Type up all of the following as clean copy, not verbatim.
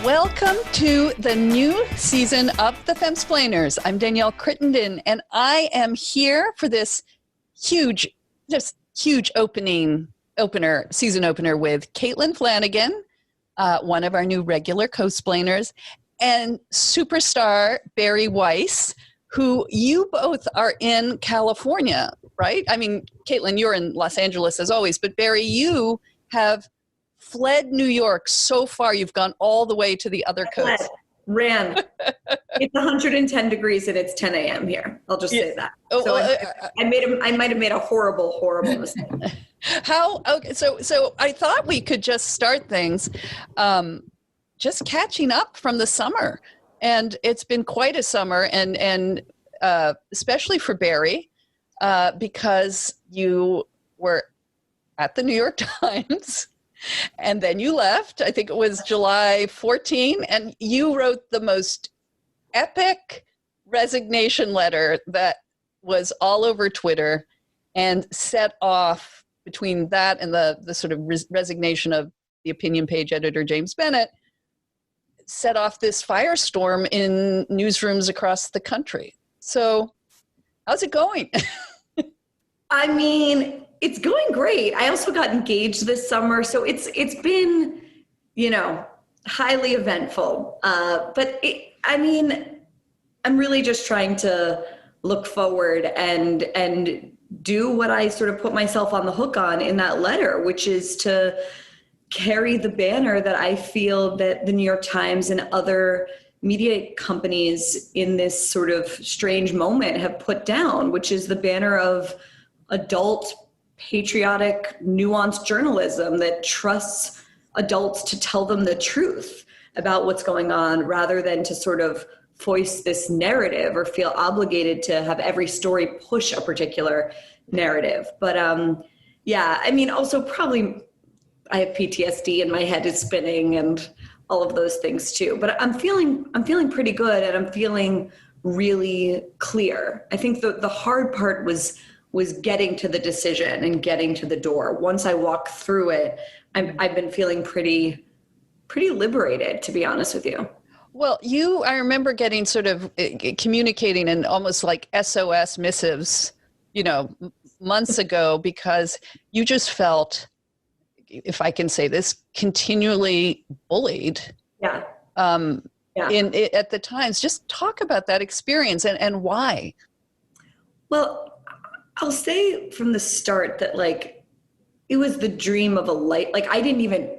Welcome to the new season of the Femsplainers. I'm Danielle Crittenden, and I am here for this huge season opener with Caitlin Flanagan, one of our new regular co-splainers, and superstar Bari Weiss, who you both are in California, right? I mean, Caitlin, you're in Los Angeles as always, but Bari, you have fled New York so far. You've gone all the way to the other coast. Ran. It's 110 degrees and it's 10 a.m. here. I'll just say that. So I might have made a horrible mistake. Okay, so I thought we could just start things, just catching up from the summer, and it's been quite a summer, and especially for Bari, because you were at the New York Times. And then you left, I think it was July 14, and you wrote the most epic resignation letter that was all over Twitter and set off, between that and the sort of resignation of the opinion page editor James Bennett, set off this firestorm in newsrooms across the country. So how's it going? I mean, it's going great. I also got engaged this summer, so it's been, highly eventful. But I'm really just trying to look forward and do what I sort of put myself on the hook on in that letter, which is to carry the banner that I feel that the New York Times and other media companies in this sort of strange moment have put down, which is the banner of adult, patriotic, nuanced journalism that trusts adults to tell them the truth about what's going on, rather than to sort of foist this narrative or feel obligated to have every story push a particular narrative. But also probably I have PTSD and my head is spinning and all of those things too. But I'm feeling pretty good, and I'm feeling really clear. I think the hard part was getting to the decision and getting to the door. Once I walked through it, I've been feeling pretty liberated, to be honest with you. Well, I remember getting sort of communicating in almost like SOS missives, months ago, because you just felt, if I can say this, continually bullied. Yeah. At the Times. Just talk about that experience and why. Well, I'll say from the start that it was the dream of a life. I didn't even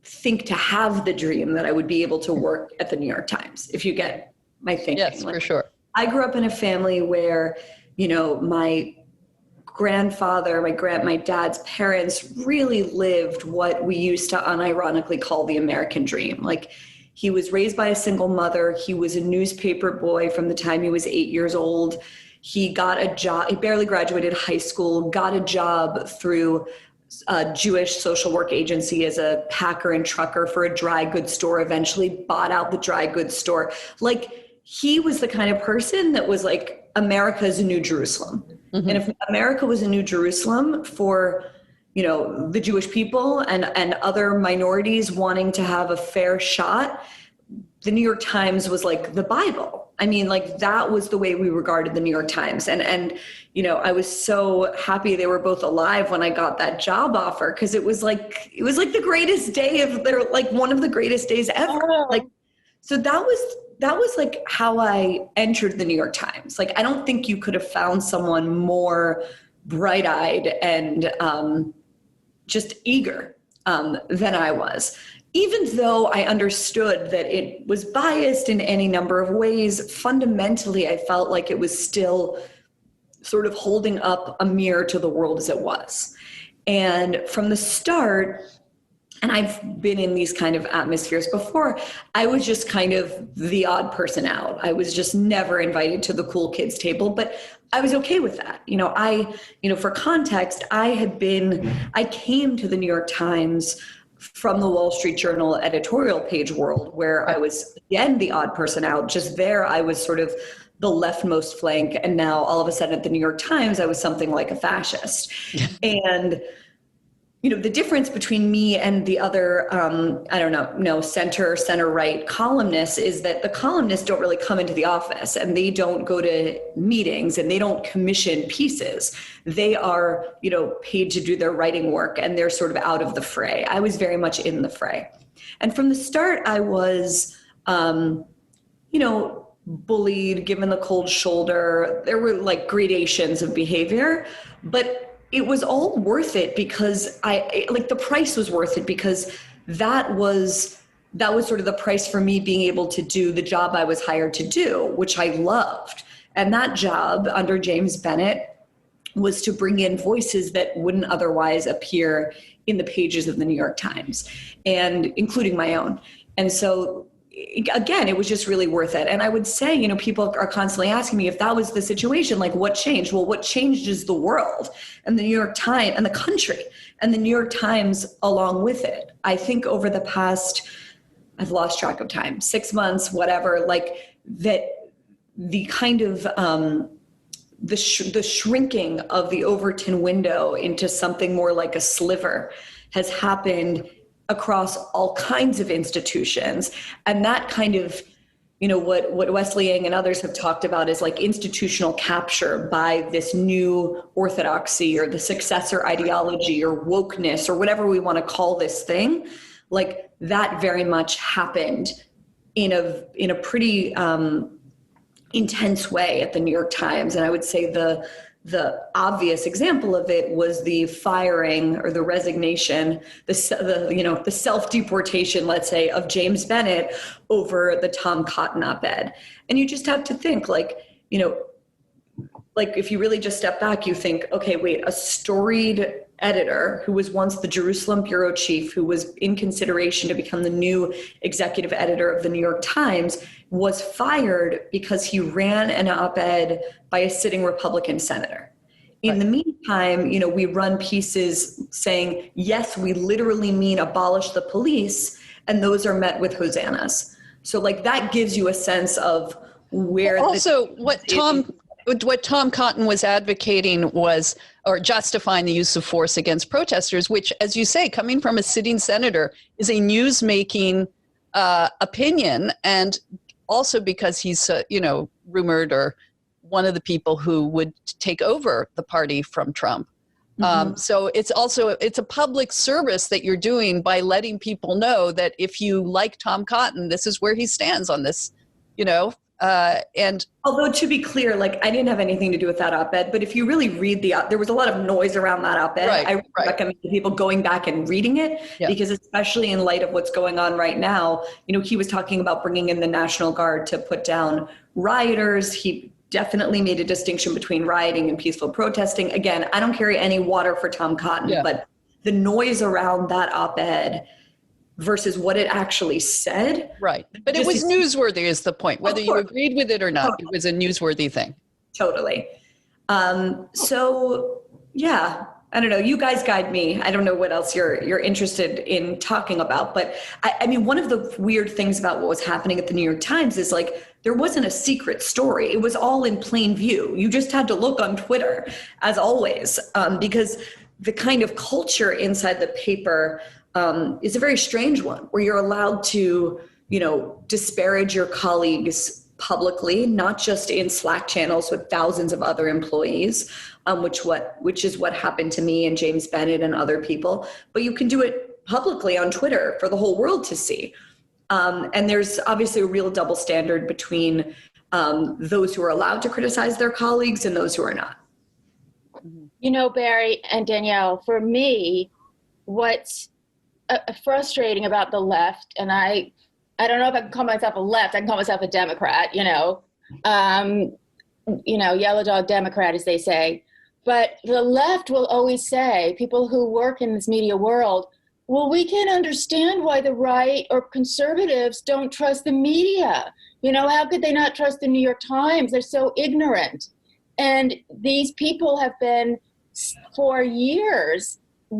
think to have the dream that I would be able to work at the New York Times, if you get my thinking. Yes, for sure. I grew up in a family where, my grandfather, my dad's parents really lived what we used to unironically call the American dream. He was raised by a single mother. He was a newspaper boy from the time he was 8 years old. He got a job, he barely graduated high school, got a job through a Jewish social work agency as a packer and trucker for a dry goods store, eventually bought out the dry goods store. He was the kind of person that was America's New Jerusalem. Mm-hmm. And if America was a New Jerusalem for, the Jewish people and other minorities wanting to have a fair shot, the New York Times was the Bible. I mean, that was the way we regarded the New York Times. And I was so happy they were both alive when I got that job offer, because it was the greatest day of their, one of the greatest days ever. So that was how I entered the New York Times. I don't think you could have found someone more bright-eyed and just eager than I was. Even though I understood that it was biased in any number of ways, fundamentally, I felt like it was still sort of holding up a mirror to the world as it was. And from the start, and I've been in these kind of atmospheres before, I was just kind of the odd person out. I was just never invited to the cool kids table, but I was okay with that. For context, I came to the New York Times from the Wall Street Journal editorial page world, where I was, again, the odd person out. Just there, I was sort of the leftmost flank. And now all of a sudden at the New York Times, I was something like a fascist. And the difference between me and the other, I don't know, no, center right columnists is that the columnists don't really come into the office and they don't go to meetings and they don't commission pieces. They are, paid to do their writing work and they're sort of out of the fray. I was very much in the fray. And from the start, I was, bullied, given the cold shoulder. There were like gradations of behavior, but it was all worth it because the price was worth it because that was sort of the price for me being able to do the job I was hired to do, which I loved. And that job under James Bennett was to bring in voices that wouldn't otherwise appear in the pages of the New York Times, and including my own. And so again, it was just really worth it. And I would say, people are constantly asking me if that was the situation, like what changed? Well, what changed is the world and the New York Times and the country and the New York Times along with it. I think over the past, I've lost track of time, 6 months, whatever, like that the kind of, the shrinking of the Overton window into something more like a sliver has happened across all kinds of institutions. And that kind of, what Wesley Yang and others have talked about is like institutional capture by this new orthodoxy or the successor ideology or wokeness or whatever we want to call this thing. Like that very much happened in a pretty intense way at the New York Times. And I would say the obvious example of it was the firing or the resignation, the self-deportation, let's say, of James Bennett over the Tom Cotton op-ed. And you just have to think like if you really just step back, you think, okay, wait, a storied editor who was once the Jerusalem bureau chief, who was in consideration to become the new executive editor of the New York Times, was fired because he ran an op-ed by a sitting Republican senator. In the meantime, we run pieces saying, yes, we literally mean abolish the police, and those are met with hosannas. So like that gives you a sense of where what Tom Cotton was advocating was, or justifying the use of force against protesters, which, as you say, coming from a sitting senator, is a news-making opinion, and also because he's, rumored or one of the people who would take over the party from Trump. Mm-hmm. So it's a public service that you're doing by letting people know that if you like Tom Cotton, this is where he stands on this, and although to be clear, like I didn't have anything to do with that op-ed, but if you really read there was a lot of noise around that op-ed. I recommend people going back and reading it because especially in light of what's going on right now, he was talking about bringing in the National Guard to put down rioters. He definitely made a distinction between rioting and peaceful protesting. Again, I don't carry any water for Tom Cotton, but the noise around that op-ed versus what it actually said. Right. But it was newsworthy is the point. Whether you agreed with it or not, it was a newsworthy thing. Totally. So yeah, I don't know. You guys guide me. I don't know what else you're interested in talking about. But I mean, one of the weird things about what was happening at the New York Times is like, there wasn't a secret story. It was all in plain view. You just had to look on Twitter, as always, because the kind of culture inside the paper is a very strange one, where you're allowed to, disparage your colleagues publicly, not just in Slack channels with thousands of other employees, which is what happened to me and James Bennett and other people. But you can do it publicly on Twitter for the whole world to see. And there's obviously a real double standard between those who are allowed to criticize their colleagues and those who are not. Bari and Danielle, for me, what's frustrating about the left, and I don't know if I can call myself a left, I can call myself a Democrat, yellow dog Democrat, as they say. But the left will always say, people who work in this media world, well, we can't understand why the right or conservatives don't trust the media. How could they not trust the New York Times? They're so ignorant. And these people have been, for years,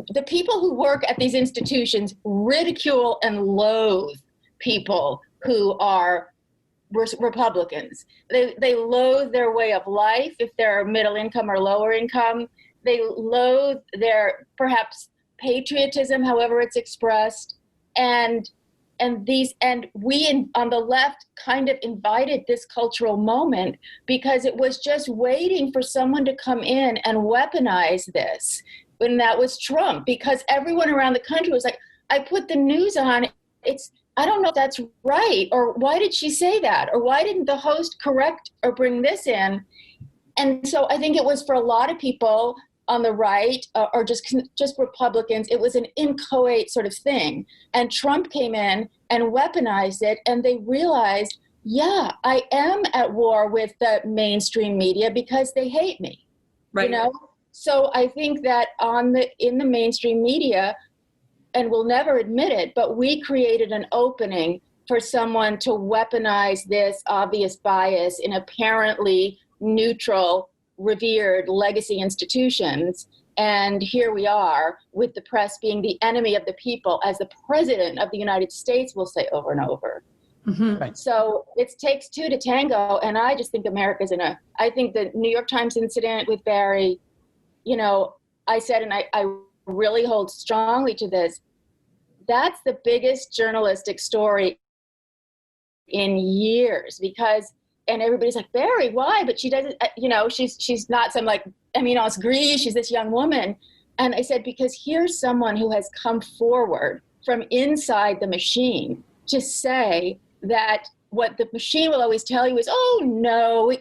the people who work at these institutions ridicule and loathe people who are Republicans. They loathe their way of life if they're middle income or lower income. They loathe their perhaps patriotism, however it's expressed, and we on the left kind of invited this cultural moment because it was just waiting for someone to come in and weaponize this. And that was Trump, because everyone around the country was like, I put the news on, I don't know if that's right, or why did she say that, or why didn't the host correct or bring this in? And so I think it was for a lot of people on the right, or just Republicans, it was an inchoate sort of thing. And Trump came in and weaponized it, and they realized, yeah, I am at war with the mainstream media because they hate me. Right. You know? So I think that in the mainstream media, and we'll never admit it, but we created an opening for someone to weaponize this obvious bias in apparently neutral, revered legacy institutions. And here we are with the press being the enemy of the people, as the president of the United States will say over and over. Mm-hmm. Right. So it takes two to tango. And I just think America's I think the New York Times incident with Bari, I said, and I really hold strongly to this, that's the biggest journalistic story in years, because, and everybody's like, Bari, why? But she doesn't, she's not some Gris, she's this young woman. And I said, because here's someone who has come forward from inside the machine to say that what the machine will always tell you is, oh no,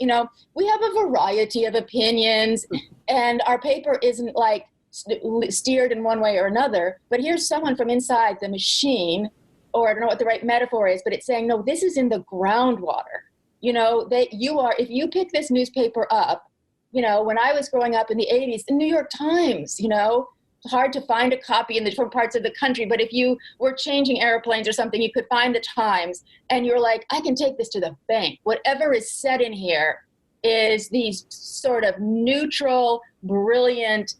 we have a variety of opinions and our paper isn't like steered in one way or another. But here's someone from inside the machine, or I don't know what the right metaphor is, but it's saying, no, this is in the groundwater. That if you pick this newspaper up, when I was growing up in the 80s, the New York Times, hard to find a copy in the different parts of the country, but if you were changing airplanes or something, you could find the Times, and you're like, I can take this to the bank. Whatever is said in here is these sort of neutral, brilliant,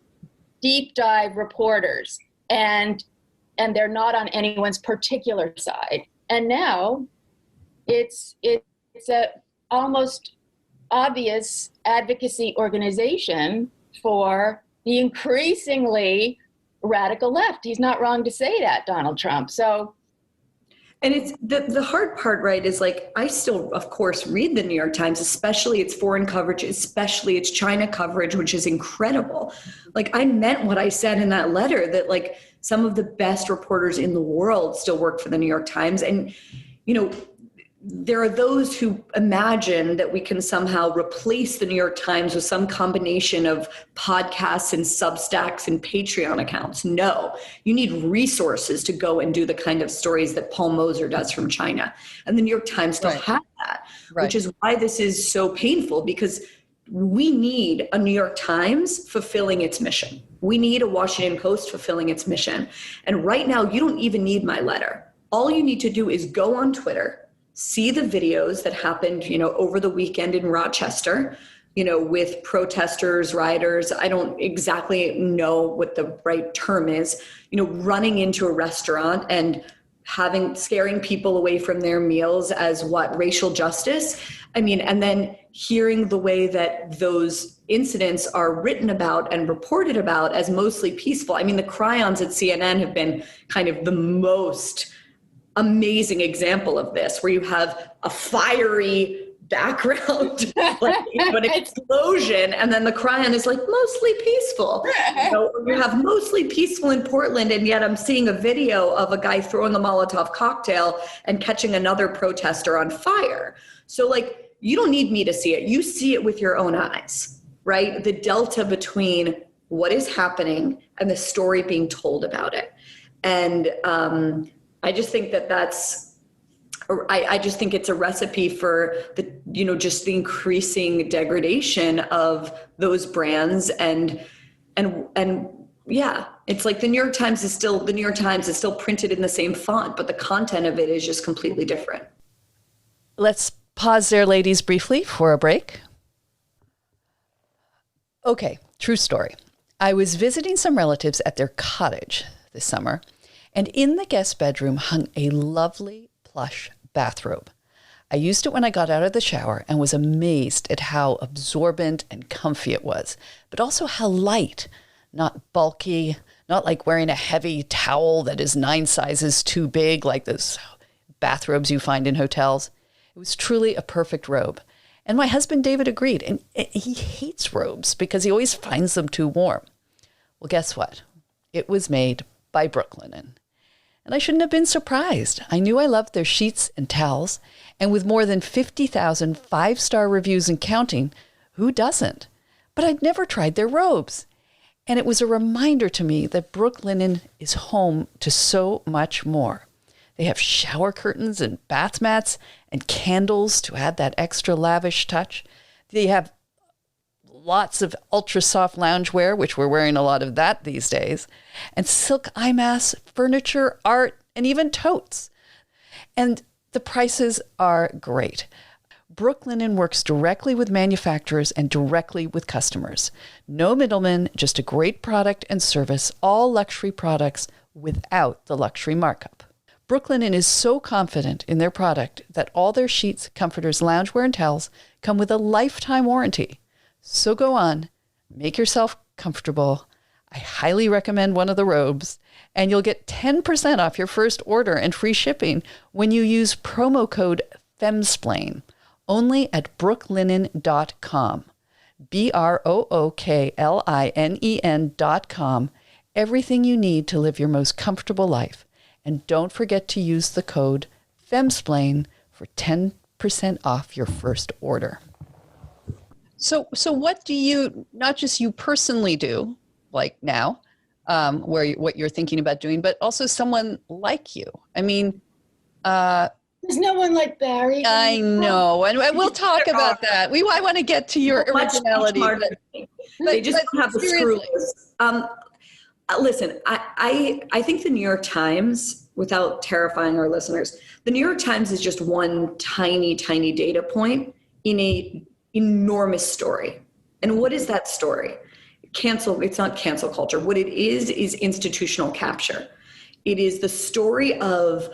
deep dive reporters, and they're not on anyone's particular side. And now it's a almost obvious advocacy organization for the increasingly radical left. He's not wrong to say that, Donald Trump. So, and it's the hard part, right, is like, I still, of course, read the New York Times, especially its foreign coverage, especially its China coverage, which is incredible. Like, I meant what I said in that letter, that like some of the best reporters in the world still work for the New York Times. And, there are those who imagine that we can somehow replace the New York Times with some combination of podcasts and Substacks and Patreon accounts. No, you need resources to go and do the kind of stories that Paul Moser does from China. And the New York Times still has that, which is why this is so painful, because we need a New York Times fulfilling its mission. We need a Washington Post fulfilling its mission. And right now, you don't even need my letter. All you need to do is go on Twitter, see the videos that happened, over the weekend in Rochester, with protesters, rioters. I don't exactly know what the right term is, running into a restaurant and scaring people away from their meals as racial justice. And then hearing the way that those incidents are written about and reported about as mostly peaceful. The cry-ons at CNN have been kind of the most amazing example of this, where you have a fiery background, an explosion, and then the cry-on is like mostly peaceful. You have mostly peaceful in Portland, and yet I'm seeing a video of a guy throwing a Molotov cocktail and catching another protester on fire. So you don't need me to see it. You see it with your own eyes, right? The delta between what is happening and the story being told about it. And I just think I just think it's a recipe for just the increasing degradation of those brands. And yeah, it's like the New York Times is still printed in the same font, but the content of it is just completely different. Let's pause there, ladies, briefly for a break. Okay, true story. I was visiting some relatives at their cottage this summer, and in the guest bedroom hung a lovely plush bathrobe. I used it when I got out of the shower and was amazed at how absorbent and comfy it was, but also how light, not bulky, not like wearing a heavy towel that is 9 sizes too big, like those bathrobes you find in hotels. It was truly a perfect robe. And my husband, David, agreed. And he hates robes because he always finds them too warm. Well, guess what? It was made by Brooklinen. And I shouldn't have been surprised. I knew I loved their sheets and towels. And with more than 50,000 five-star reviews and counting, who doesn't? But I'd never tried their robes. And it was a reminder to me that Brooklinen is home to so much more. They have shower curtains and bath mats and candles to add that extra lavish touch. They have lots of ultra soft loungewear, which we're wearing a lot of that these days, and silk eye masks, furniture, art, and even totes. And the prices are great. Brooklinen works directly with manufacturers and directly with customers. No middlemen, just a great product and service, all luxury products without the luxury markup. Brooklinen is so confident in their product that all their sheets, comforters, loungewear, and towels come with a lifetime warranty. So go on, make yourself comfortable. I highly recommend one of the robes, and you'll get 10% off your first order and free shipping when you use promo code FEMSPLAIN, only at brooklinen.com. BROOKLINEN.com. Everything you need to live your most comfortable life. And don't forget to use the code FEMSPLAIN for 10% off your first order. So what do you, not just you personally do, like now, what you're thinking about doing, but also someone like you? I mean, there's no one like Bari. I know, and we'll talk about that. I want to get to your originality, but they just don't have the screws. Listen, I think the New York Times, without terrifying our listeners, the New York Times is just one tiny, tiny data point in a enormous story. And what is that story? It's not cancel culture. What it is institutional capture. It is the story of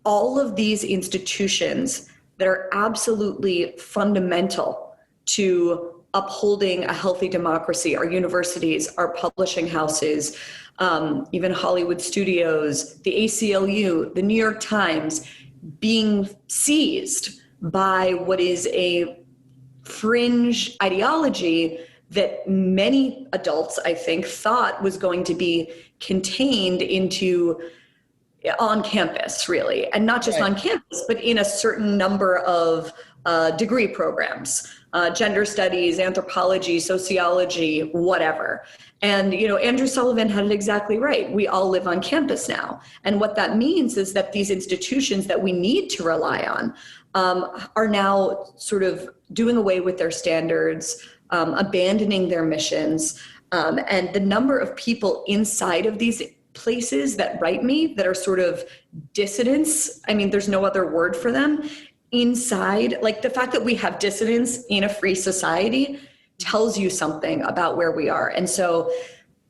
all of these institutions that are absolutely fundamental to upholding a healthy democracy, our universities, our publishing houses, even Hollywood studios, the ACLU, the New York Times, being seized by what is a fringe ideology that many adults, I think, thought was going to be contained into on campus, really, and not just on campus, but in a certain number of degree programs, gender studies, anthropology, sociology, whatever. And, Andrew Sullivan had it exactly right. We all live on campus now. And what that means is that these institutions that we need to rely on are now sort of doing away with their standards, abandoning their missions. And the number of people inside of these places that write me that are sort of dissidents, I mean, there's no other word for them, inside, like the fact that we have dissidents in a free society tells you something about where we are. And so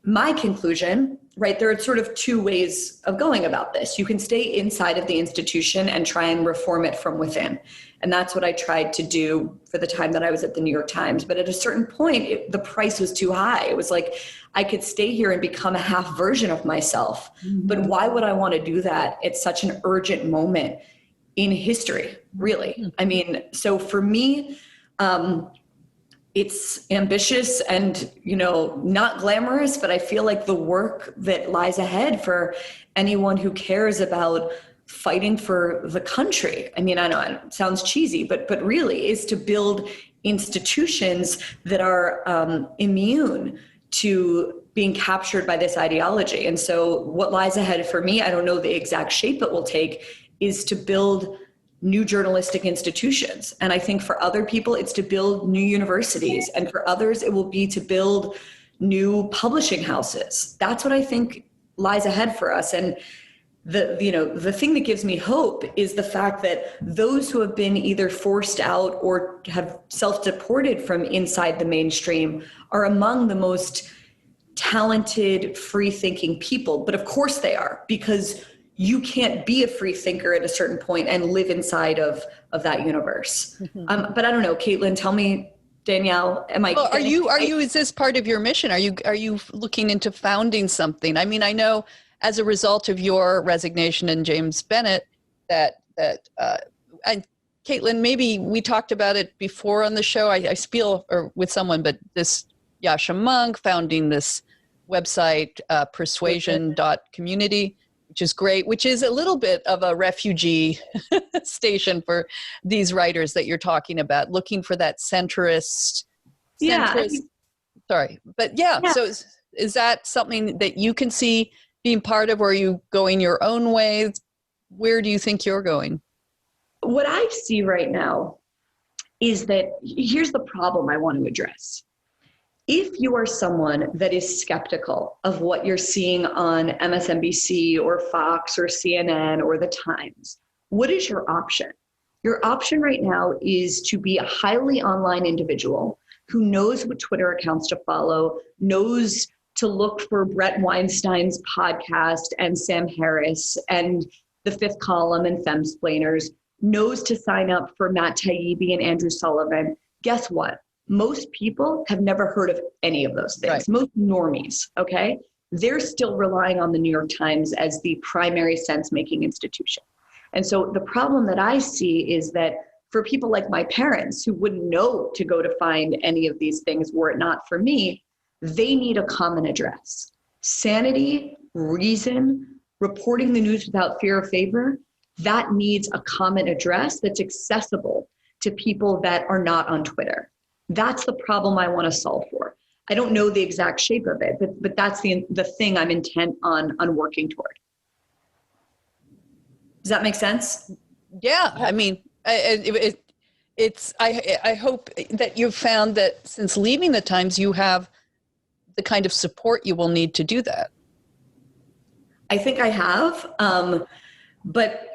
my conclusion, right, there are sort of two ways of going about this. You can stay inside of the institution and try and reform it from within. And that's what I tried to do for the time that I was at the New York Times. But at a certain point, the price was too high. It was like, I could stay here and become a half version of myself. Mm-hmm. But why would I want to do that at such an urgent moment in history, really? Mm-hmm. I mean, so for me, it's ambitious and, not glamorous, but I feel like the work that lies ahead for anyone who cares about fighting for the country. I mean, I know it sounds cheesy, but really is to build institutions that are immune to being captured by this ideology. And so what lies ahead for me, I don't know the exact shape it will take, is to build new journalistic institutions. And I think for other people, it's to build new universities. And for others, it will be to build new publishing houses. That's what I think lies ahead for us. And the thing that gives me hope is the fact that those who have been either forced out or have self-deported from inside the mainstream are among the most talented, free-thinking people. But of course they are, because you can't be a free thinker at a certain point and live inside of that universe. Mm-hmm. But I don't know, Caitlin, tell me Danielle? Am I? Well, are you, is this part of your mission? Are you looking into founding something? I mean, I know as a result of your resignation and James Bennett and Caitlin, maybe we talked about it before on the show. I feel, or with someone, but this Yasha Monk founding this website, persuasion.community, which is great, which is a little bit of a refugee station for these writers that you're talking about, looking for that centrist. Sorry, but yeah. So is that something that you can see being part of, or are you going your own way? Where do you think you're going? What I see right now is that here's the problem I want to address. If you are someone that is skeptical of what you're seeing on MSNBC or Fox or CNN or The Times, what is your option? Your option right now is to be a highly online individual who knows what Twitter accounts to follow, knows to look for Brett Weinstein's podcast and Sam Harris and The Fifth Column and Femsplainers, knows to sign up for Matt Taibbi and Andrew Sullivan. Guess what? Most people have never heard of any of those things. Right. Most normies, okay? They're still relying on the New York Times as the primary sense-making institution. And so the problem that I see is that for people like my parents who wouldn't know to go to find any of these things were it not for me, they need a common address. Sanity, reason, reporting the news without fear or favor, that needs a common address that's accessible to people that are not on Twitter. That's the problem I want to solve for. I don't know the exact shape of it, but that's the thing I'm intent on working toward. Does that make sense? Yeah, I mean, I hope that you've found that since leaving the Times, you have the kind of support you will need to do that. I think I have, but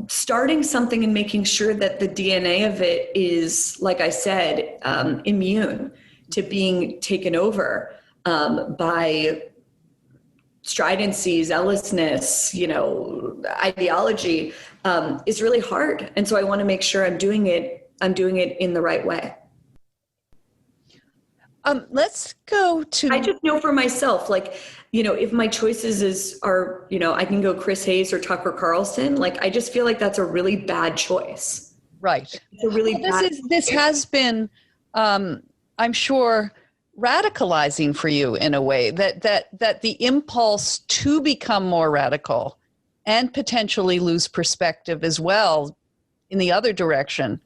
starting something and making sure that the DNA of it is, like I said, immune to being taken over by stridency, zealousness, ideology is really hard. And so I want to make sure I'm doing it in the right way. Let's go to... I just know for myself, if my choices are, I can go Chris Hayes or Tucker Carlson, I just feel like that's a really bad choice. Right. It's a really this has been, I'm sure, radicalizing for you in a way, that the impulse to become more radical and potentially lose perspective as well in the other direction.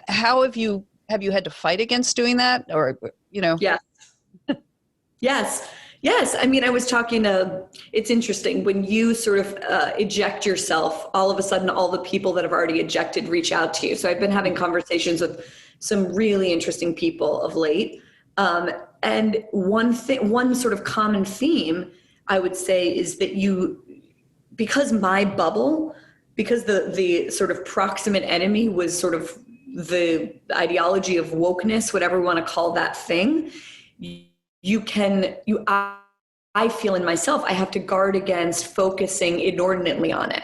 How have you had to fight against doing that, or Yes. Yes. I mean, I was talking it's interesting when you sort of eject yourself, all of a sudden, all the people that have already ejected reach out to you. So I've been having conversations with some really interesting people of late. And one sort of common theme I would say is that because my bubble, because the sort of proximate enemy was sort of the ideology of wokeness, whatever we want to call that thing, I feel in myself, I have to guard against focusing inordinately on it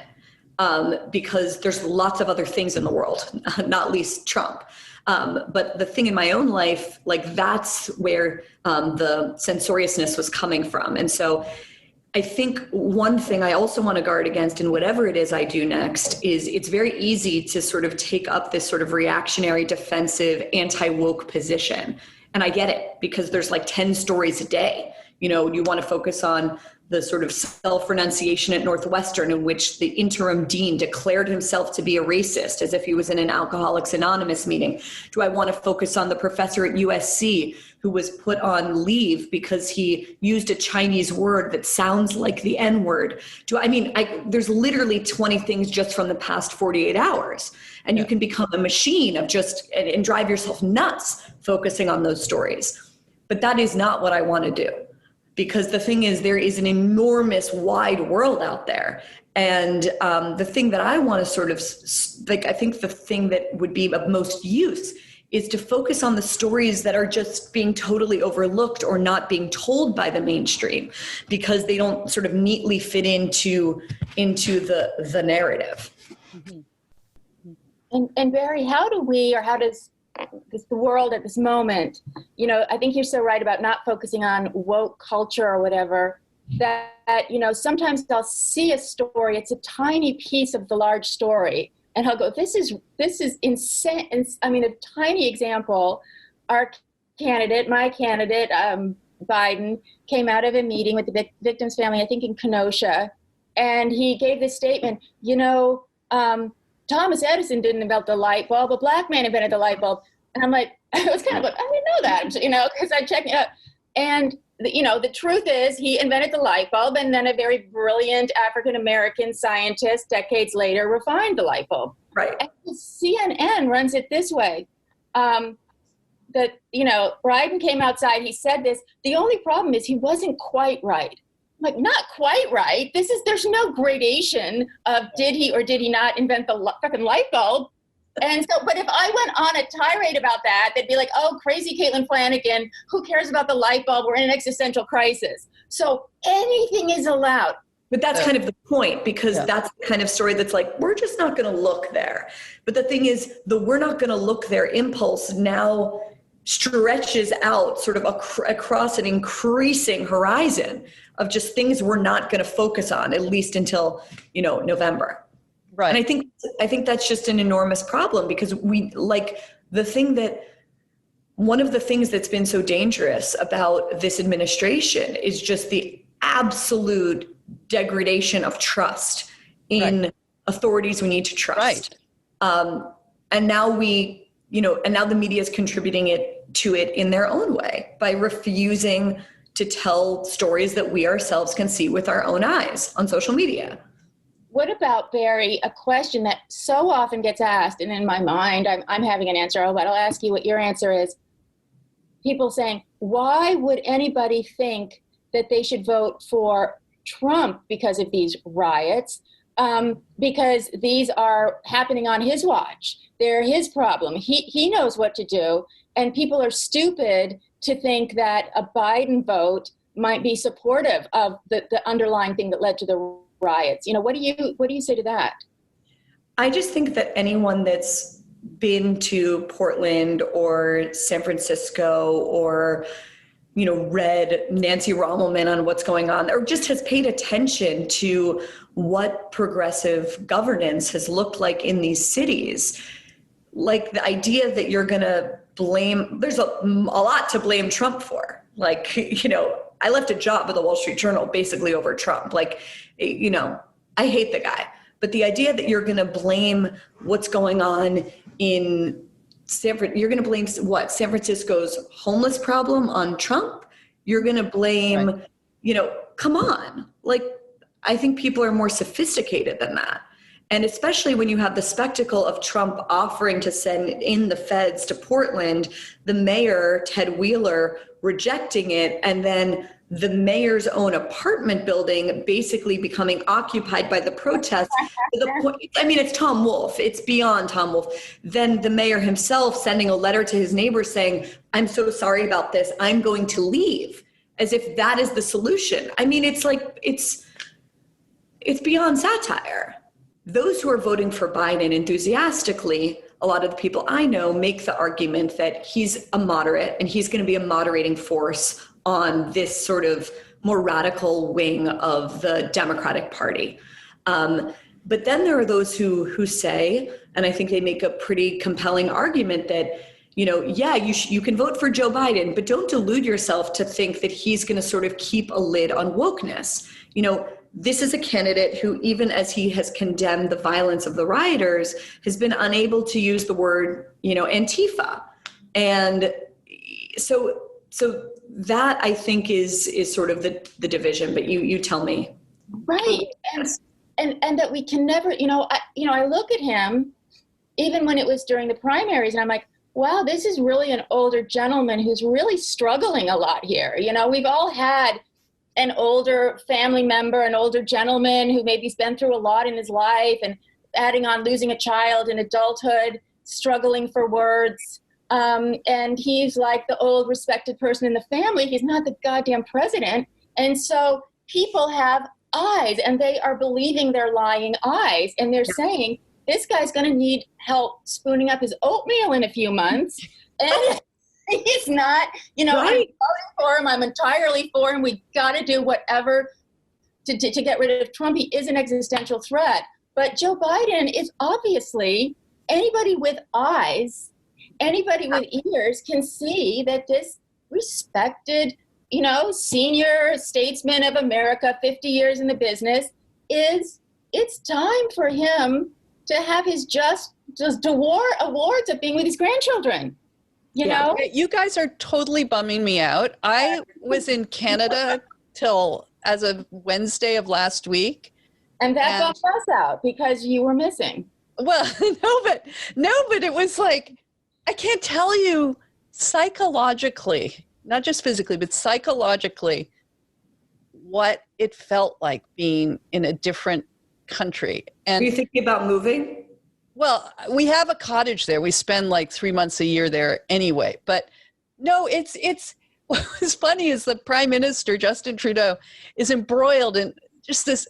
because there's lots of other things in the world, not least Trump. But the thing in my own life, that's where the censoriousness was coming from. And so I think one thing I also want to guard against in whatever it is I do next is it's very easy to sort of take up this sort of reactionary, defensive, anti-woke position. And I get it because there's 10 stories a day. You want to focus on the sort of self-renunciation at Northwestern in which the interim dean declared himself to be a racist as if he was in an Alcoholics Anonymous meeting. Do I want to focus on the professor at USC who was put on leave because he used a Chinese word that sounds like the N-word? There's literally 20 things just from the past 48 hours. And you can become a machine of and drive yourself nuts focusing on those stories. But that is not what I want to do. Because the thing is, there is an enormous wide world out there. And the thing that I want to sort of, I think the thing that would be of most use is to focus on the stories that are just being totally overlooked or not being told by the mainstream because they don't sort of neatly fit into the narrative. And Bari, how does the world at this moment, I think you're so right about not focusing on woke culture or whatever, that sometimes I'll see a story, it's a tiny piece of the large story, and I'll go, this is insane. I mean, a tiny example, my candidate, Biden, came out of a meeting with the victim's family, I think in Kenosha, and he gave this statement, Thomas Edison didn't invent the light bulb, a black man invented the light bulb. And I'm like, I was kind of like, I didn't know that, because I checked it out. And, the truth is he invented the light bulb, and then a very brilliant African-American scientist decades later refined the light bulb. Right. And CNN runs it this way. Biden came outside, he said this. The only problem is he wasn't quite right. I'm like, not quite right. There's no gradation of did he or did he not invent the fucking light bulb. And so, but if I went on a tirade about that, they'd be like, oh, crazy Caitlin Flanagan, who cares about the light bulb? We're in an existential crisis. So anything is allowed. But that's kind of the point, because that's the kind of story that's like, we're just not going to look there. But the thing is, the we're not going to look there impulse now stretches out sort of across an increasing horizon of just things we're not going to focus on, at least until, November. Right. And I think that's just an enormous problem, because one of the things that's been so dangerous about this administration is just the absolute degradation of trust in authorities we need to trust. Right. And now the media is contributing to it in their own way by refusing to tell stories that we ourselves can see with our own eyes on social media. What about, Bari, a question that so often gets asked, and in my mind, I'm having an answer, but I'll ask you what your answer is. People saying, why would anybody think that they should vote for Trump because of these riots? Because these are happening on his watch. They're his problem. He knows what to do. And people are stupid to think that a Biden vote might be supportive of the underlying thing that led to the riots. What do you say to that? I just think that anyone that's been to Portland or San Francisco or, read Nancy Rommelman on what's going on, or just has paid attention to what progressive governance has looked like in these cities, like the idea that you're going to blame, there's a lot to blame Trump for. Like, I left a job at the Wall Street Journal basically over Trump. Like, I hate the guy. But the idea that you're going to blame what's going on in you're going to blame what? San Francisco's homeless problem on Trump? You're going to blame, come on. Like, I think people are more sophisticated than that. And especially when you have the spectacle of Trump offering to send in the feds to Portland, the mayor, Ted Wheeler, rejecting it, and then the mayor's own apartment building basically becoming occupied by the protests. It's Tom Wolfe. It's beyond Tom Wolfe. Then the mayor himself sending a letter to his neighbors saying, I'm so sorry about this. I'm going to leave, as if that is the solution. It's beyond satire. Those who are voting for Biden enthusiastically, a lot of the people I know make the argument that he's a moderate and he's going to be a moderating force on this sort of more radical wing of the Democratic Party. But then there are those who say, and I think they make a pretty compelling argument that, you can vote for Joe Biden, but don't delude yourself to think that he's going to sort of keep a lid on wokeness. This is a candidate who, even as he has condemned the violence of the rioters, has been unable to use the word, Antifa. And so that, I think, is sort of the division, but you tell me. Right. And that we can never, I look at him, even when it was during the primaries, and I'm like, wow, this is really an older gentleman who's really struggling a lot here. We've all had an older family member, an older gentleman who maybe's been through a lot in his life, and adding on losing a child in adulthood, struggling for words. And he's like the old respected person in the family. He's not the goddamn president. And so people have eyes, and they are believing their lying eyes. And they're saying, this guy's going to need help spooning up his oatmeal in a few months. And he's not, you know, Right. I'm for him. I'm entirely for him. We got to do whatever to get rid of Trump. He is an existential threat. But Joe Biden is obviously, anybody with eyes, anybody with ears can see that this respected, you know, senior statesman of America, 50 years in the business, it's time for him to have his just awards of being with his grandchildren. You know? You guys are totally bumming me out. I was in Canada till as of Wednesday of last week. And that bummed us out because you were missing. Well, no, but it was like, I can't tell you psychologically, not just physically, but psychologically, what it felt like being in a different country. And Were you thinking about moving? well, we have a cottage there. We spend like 3 months a year there anyway. But no, it's what was funny is the Prime Minister, Justin Trudeau, is embroiled in just this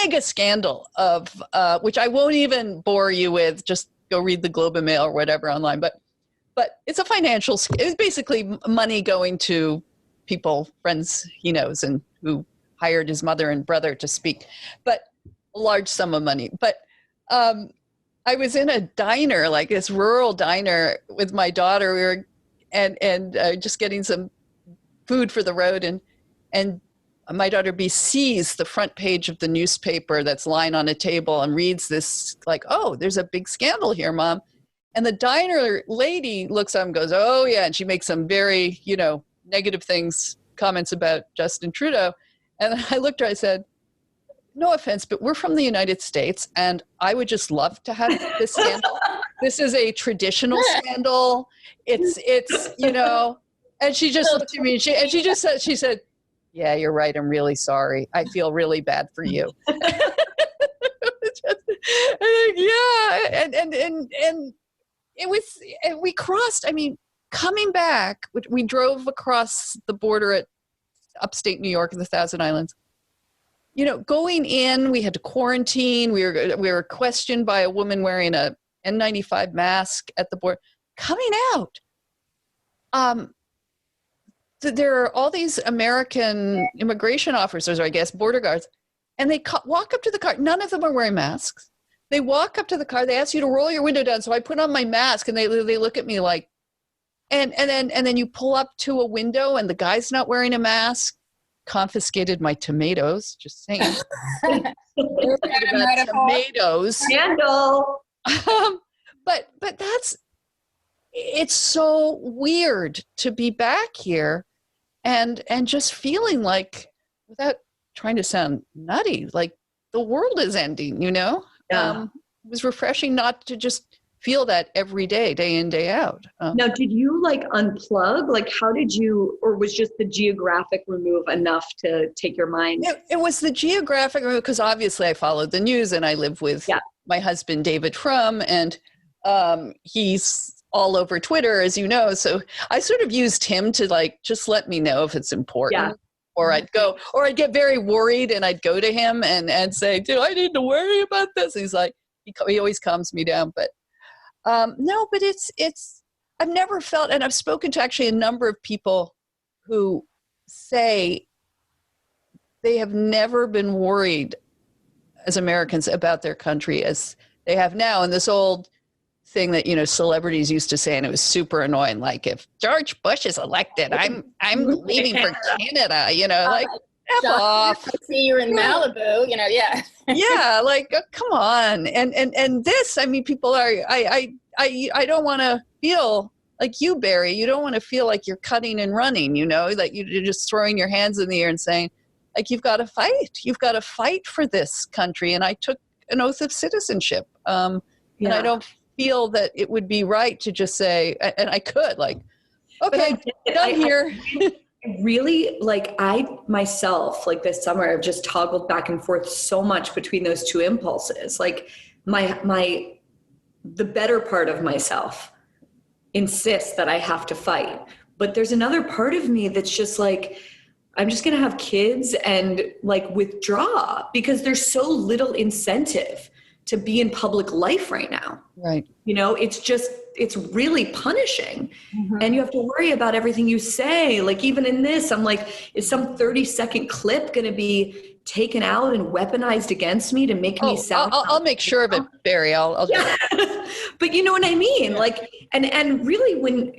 mega scandal of, which I won't even bore you with, just go read the Globe and Mail or whatever online. But it's a financial, it's basically money going to people, friends he knows, and who hired his mother and brother to speak, but a large sum of money. But I was in a diner, like this rural diner with my daughter. We were and just getting some food for the road, and my daughter B sees the front page of the newspaper that's lying on a table and reads this like, oh, there's a big scandal here, Mom. And the diner lady looks up and goes, oh yeah, and she makes some very, you know, negative comments about Justin Trudeau. And I looked at her, I said, no offense, but we're from the United States, and I would just love to have this scandal. This is a traditional scandal. It's you know, and she just looked at me and she said, yeah, you're right. I'm really sorry. I feel really bad for you. Yeah, and it was, and we crossed, I mean, coming back, we drove across the border at upstate New York in the Thousand Islands. You know, going in, we had to quarantine. We were questioned by a woman wearing a N95 mask at the border. Coming out, there are all these American immigration officers, or I guess border guards, and they walk up to the car. None of them are wearing masks. They walk up to the car. They ask you to roll your window down. So I put on my mask, and they look at me like, and then you pull up to a window, and the guy's not wearing a mask. Confiscated my tomatoes. Just saying. Tomatoes. Scandal. But it's so weird to be back here, and just feeling like, without trying to sound nutty, like the world is ending. You know. Yeah. It was refreshing not to just feel that every day, day in, day out. Now, did you like unplug? Like, how did you, or was just the geographic remove enough to take your mind? It was the geographic remove, because obviously I followed the news, and I live with my husband, David Frum, and he's all over Twitter, as you know. So I sort of used him to like, just let me know if it's important. Yeah. Or I'd get very worried, and I'd go to him and say, do I need to worry about this? And he's like, he always calms me down. But no, but it's, I've never felt, and I've spoken to actually a number of people who say they have never been worried as Americans about their country as they have now. And this old thing that, you know, celebrities used to say, and it was super annoying, like, if George Bush is elected, I'm leaving for Canada, you know, like, F off. I see you're in Malibu, you know, yeah. Yeah, like, come on. And this, I mean, people are, I don't want to feel like you, Bari. You don't want to feel like you're cutting and running, you know, that you're just throwing your hands in the air and saying, like, you've got to fight. You've got to fight for this country. And I took an oath of citizenship. And I don't feel that it would be right to just say, and I could, like, okay, I'm here. Really, like, I myself, like, this summer, I've just toggled back and forth so much between those two impulses. Like, the better part of myself insists that I have to fight, but there's another part of me that's just like, I'm just gonna have kids and like withdraw, because there's so little incentive to be in public life right now. Right. You know, it's really punishing. And you have to worry about everything you say. Like even in this, I'm like, is some 30-second clip going to be taken out and weaponized against me to make me sound? I'll make sure of it, Bari. I'll yeah. But you know what I mean? Yeah. Like, and really when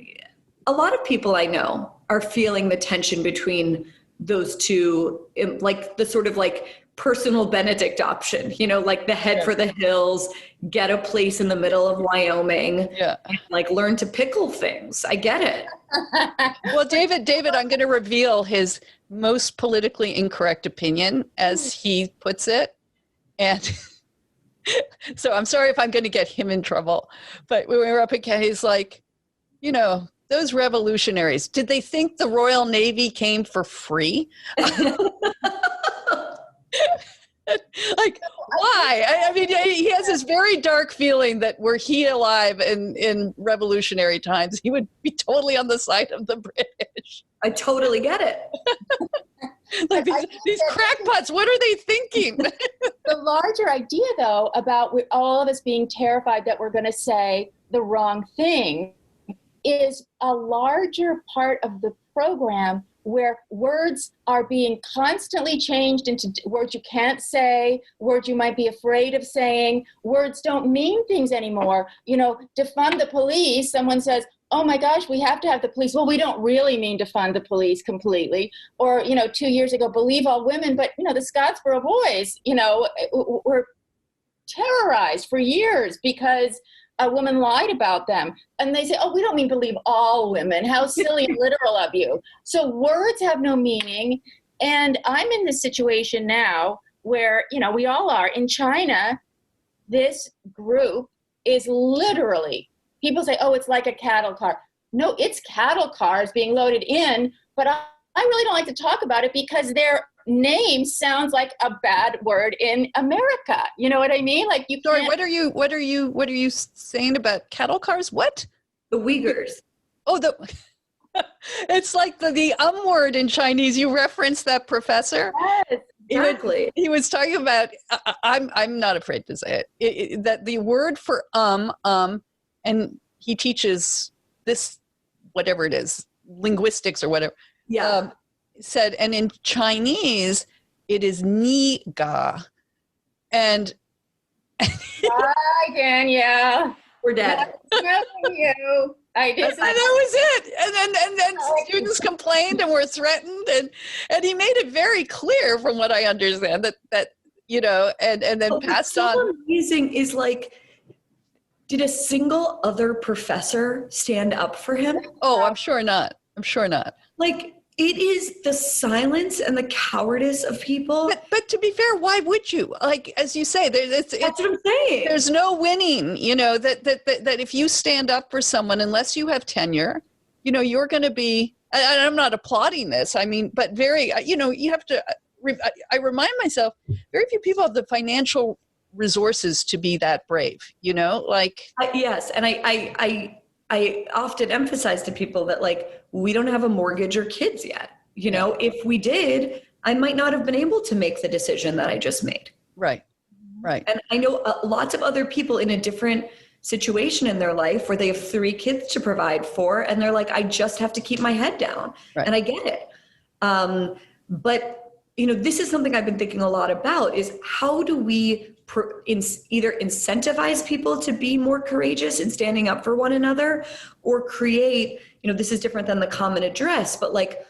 a lot of people I know are feeling the tension between those two, like the sort of like personal Benedict option, you know, like the head for the hills, get a place in the middle of Wyoming, and like learn to pickle things. I get it. Well, David, I'm going to reveal his most politically incorrect opinion, as he puts it. And so I'm sorry if I'm going to get him in trouble. But when we were up at Camp, he's like, you know, those revolutionaries, did they think the Royal Navy came for free? Like, why? I mean, he has this very dark feeling that were he alive in revolutionary times, he would be totally on the side of the British. I totally get it. Like these crackpots, what are they thinking? The larger idea, though, about all of us being terrified that we're going to say the wrong thing is a larger part of the program, where words are being constantly changed into words you can't say, words you might be afraid of saying. Words don't mean things anymore. You know, defund the police, someone says, oh my gosh, we have to have the police. Well, we don't really mean defund the police completely. Or, you know, 2 years ago, believe all women. But, you know, the Scottsboro boys, you know, were terrorized for years because a woman lied about them. And they say, oh, we don't mean believe all women. How silly and literal of you. So words have no meaning. And I'm in this situation now where, you know, we all are. In China, this group is literally, people say, oh, it's like a cattle car. No, it's cattle cars being loaded in. But I really don't like to talk about it because their name sounds like a bad word in America. You know what I mean? Like you. Sorry, what are you saying about cattle cars? What? The Uyghurs. Oh, it's like the word in Chinese. You referenced that professor. Yes, exactly. He was talking about. I'm not afraid to say it. That the word for and he teaches this, whatever it is, linguistics or whatever. Yeah. Said, and in Chinese it is ni ga, and hi Danielle, we're dead. You. I did. And that was it. And then students complained and were threatened, and he made it very clear, from what I understand, that you know, and then passed on. What's so amazing is, like, did a single other professor stand up for him? Oh, I'm sure not. Like, it is the silence and the cowardice of people. But to be fair, why would you? Like, as you say, that's what I'm saying. There's no winning, you know, that if you stand up for someone, unless you have tenure, you know, you're going to be, and I'm not applauding this, I mean, but very, you know, you have to, I remind myself, very few people have the financial resources to be that brave, you know, like. Yes. And I often emphasize to people that, like, we don't have a mortgage or kids yet. You know, if we did, I might not have been able to make the decision that I just made. Right. And I know lots of other people in a different situation in their life where they have 3 kids to provide for, and they're like, I just have to keep my head down. Right. And I get it. But, you know, this is something I've been thinking a lot about, is how do we either incentivize people to be more courageous in standing up for one another, or create, you know, this is different than the common address, but like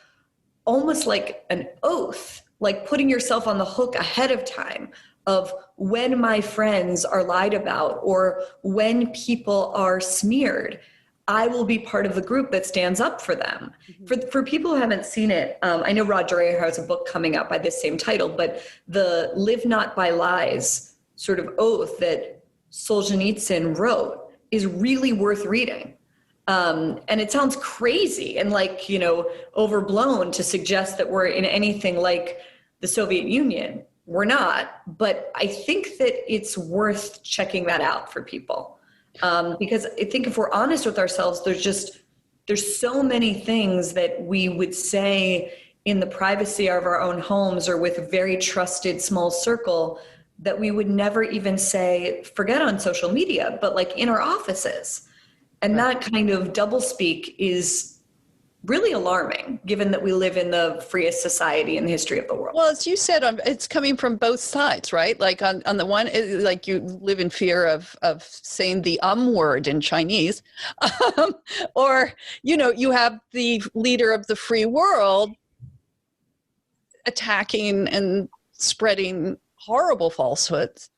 almost like an oath, like putting yourself on the hook ahead of time of when my friends are lied about or when people are smeared, I will be part of the group that stands up for them. Mm-hmm. For people who haven't seen it, I know Rod Dreher has a book coming up by this same title, but the Live Not by Lies sort of oath that Solzhenitsyn wrote is really worth reading. And it sounds crazy and, like, you know, overblown to suggest that we're in anything like the Soviet Union. We're not, but I think that it's worth checking that out for people. Because I think if we're honest with ourselves, there's so many things that we would say in the privacy of our own homes or with a very trusted small circle that we would never even say, forget on social media, but like in our offices. And that kind of doublespeak is really alarming, given that we live in the freest society in the history of the world. Well, as you said, it's coming from both sides, right? Like on the one, like you live in fear of saying the word in Chinese, or, you know, you have the leader of the free world attacking and spreading horrible falsehoods.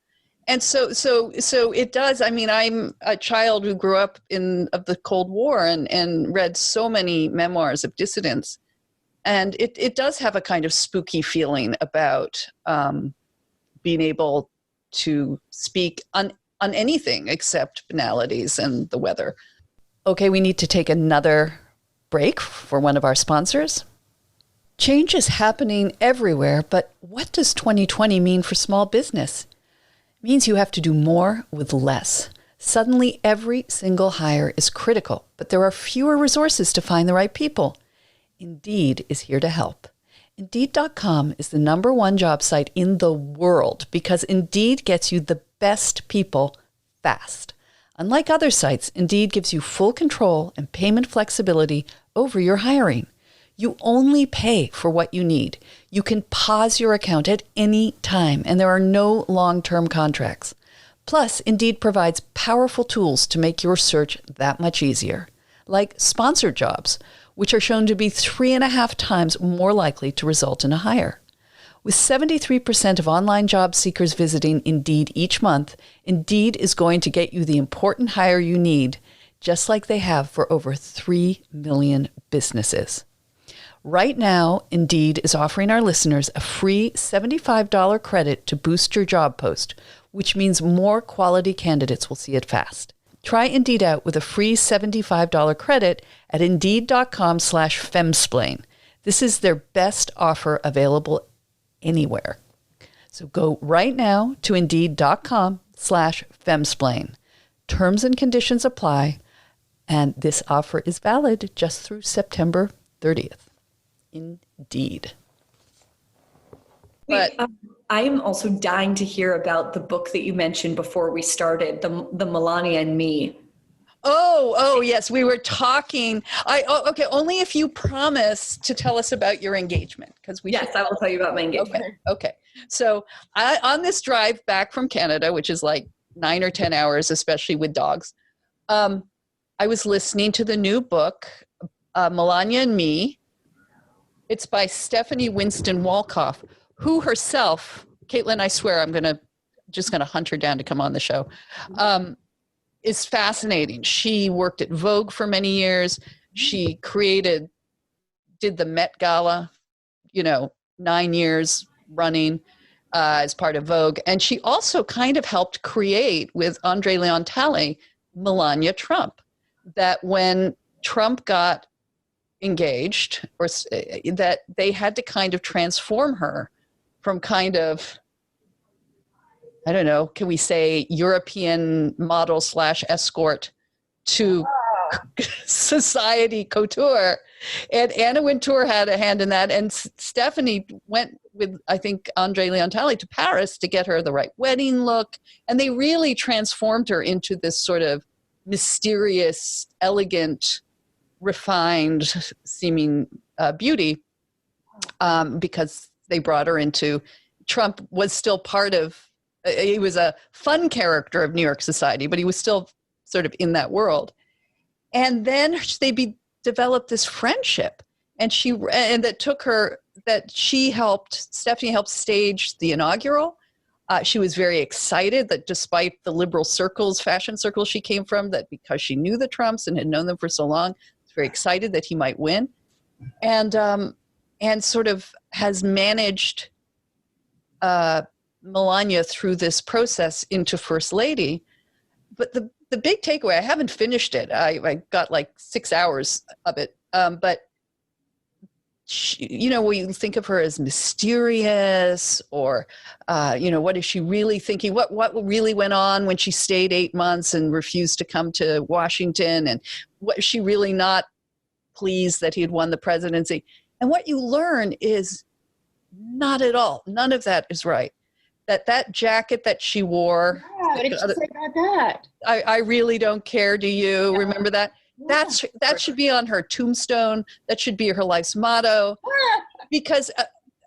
And so it does. I mean, I'm a child who grew up of the Cold War and read so many memoirs of dissidents. And it does have a kind of spooky feeling about being able to speak on anything except banalities and the weather. Okay, we need to take another break for one of our sponsors. Change is happening everywhere, but what does 2020 mean for small business? It means you have to do more with less. Suddenly, every single hire is critical, but there are fewer resources to find the right people. Indeed is here to help. Indeed.com is the #1 job site in the world because Indeed gets you the best people fast. Unlike other sites, Indeed gives you full control and payment flexibility over your hiring. You only pay for what you need. You can pause your account at any time, and there are no long-term contracts. Plus, Indeed provides powerful tools to make your search that much easier, like sponsored jobs, which are shown to be 3.5 times more likely to result in a hire. With 73% of online job seekers visiting Indeed each month, Indeed is going to get you the important hire you need, just like they have for over 3 million businesses. Right now, Indeed is offering our listeners a free $75 credit to boost your job post, which means more quality candidates will see it fast. Try Indeed out with a free $75 credit at Indeed.com/femsplain. This is their best offer available anywhere. So go right now to Indeed.com/femsplain. Terms and conditions apply, and this offer is valid just through September 30th. Indeed. But I am also dying to hear about the book that you mentioned before we started, the Melania and Me. Oh, yes. We were talking. Okay. Only if you promise to tell us about your engagement, because we. Yes, I will tell you about my engagement. Okay. So on this drive back from Canada, which is like 9 or 10 hours, especially with dogs, I was listening to the new book, Melania and Me. It's by Stephanie Winston Wolkoff, who herself, Caitlin, I swear I'm just gonna hunt her down to come on the show, is fascinating. She worked at Vogue for many years. She did the Met Gala, 9 years running as part of Vogue. And she also kind of helped create with Andre Leon Talley, Melania Trump, that when Trump got engaged, or that they had to kind of transform her from kind of, I don't know, can we say European model / escort to society couture. And Anna Wintour had a hand in that. And Stephanie went with, I think, Andre Leon Talley to Paris to get her the right wedding look. And they really transformed her into this sort of mysterious, elegant, refined seeming beauty, because they brought her into, Trump was still part of, he was a fun character of New York society, but he was still sort of in that world. And then they developed this friendship, and Stephanie helped stage the inaugural. She was very excited that despite the liberal fashion circles she came from, that because she knew the Trumps and had known them for so long, very excited that he might win, and sort of has managed Melania through this process into First Lady. But the big takeaway, I haven't finished it. I got like 6 hours of it, but she, we think of her as mysterious, or what is she really thinking? What really went on when she stayed 8 months and refused to come to Washington, and was she really not pleased that he had won the presidency? And what you learn is not at all. None of that is right. that jacket that she wore. Yeah, what did she say about that? I really don't care. Do you remember that? Yeah. That should be on her tombstone. That should be her life's motto. Because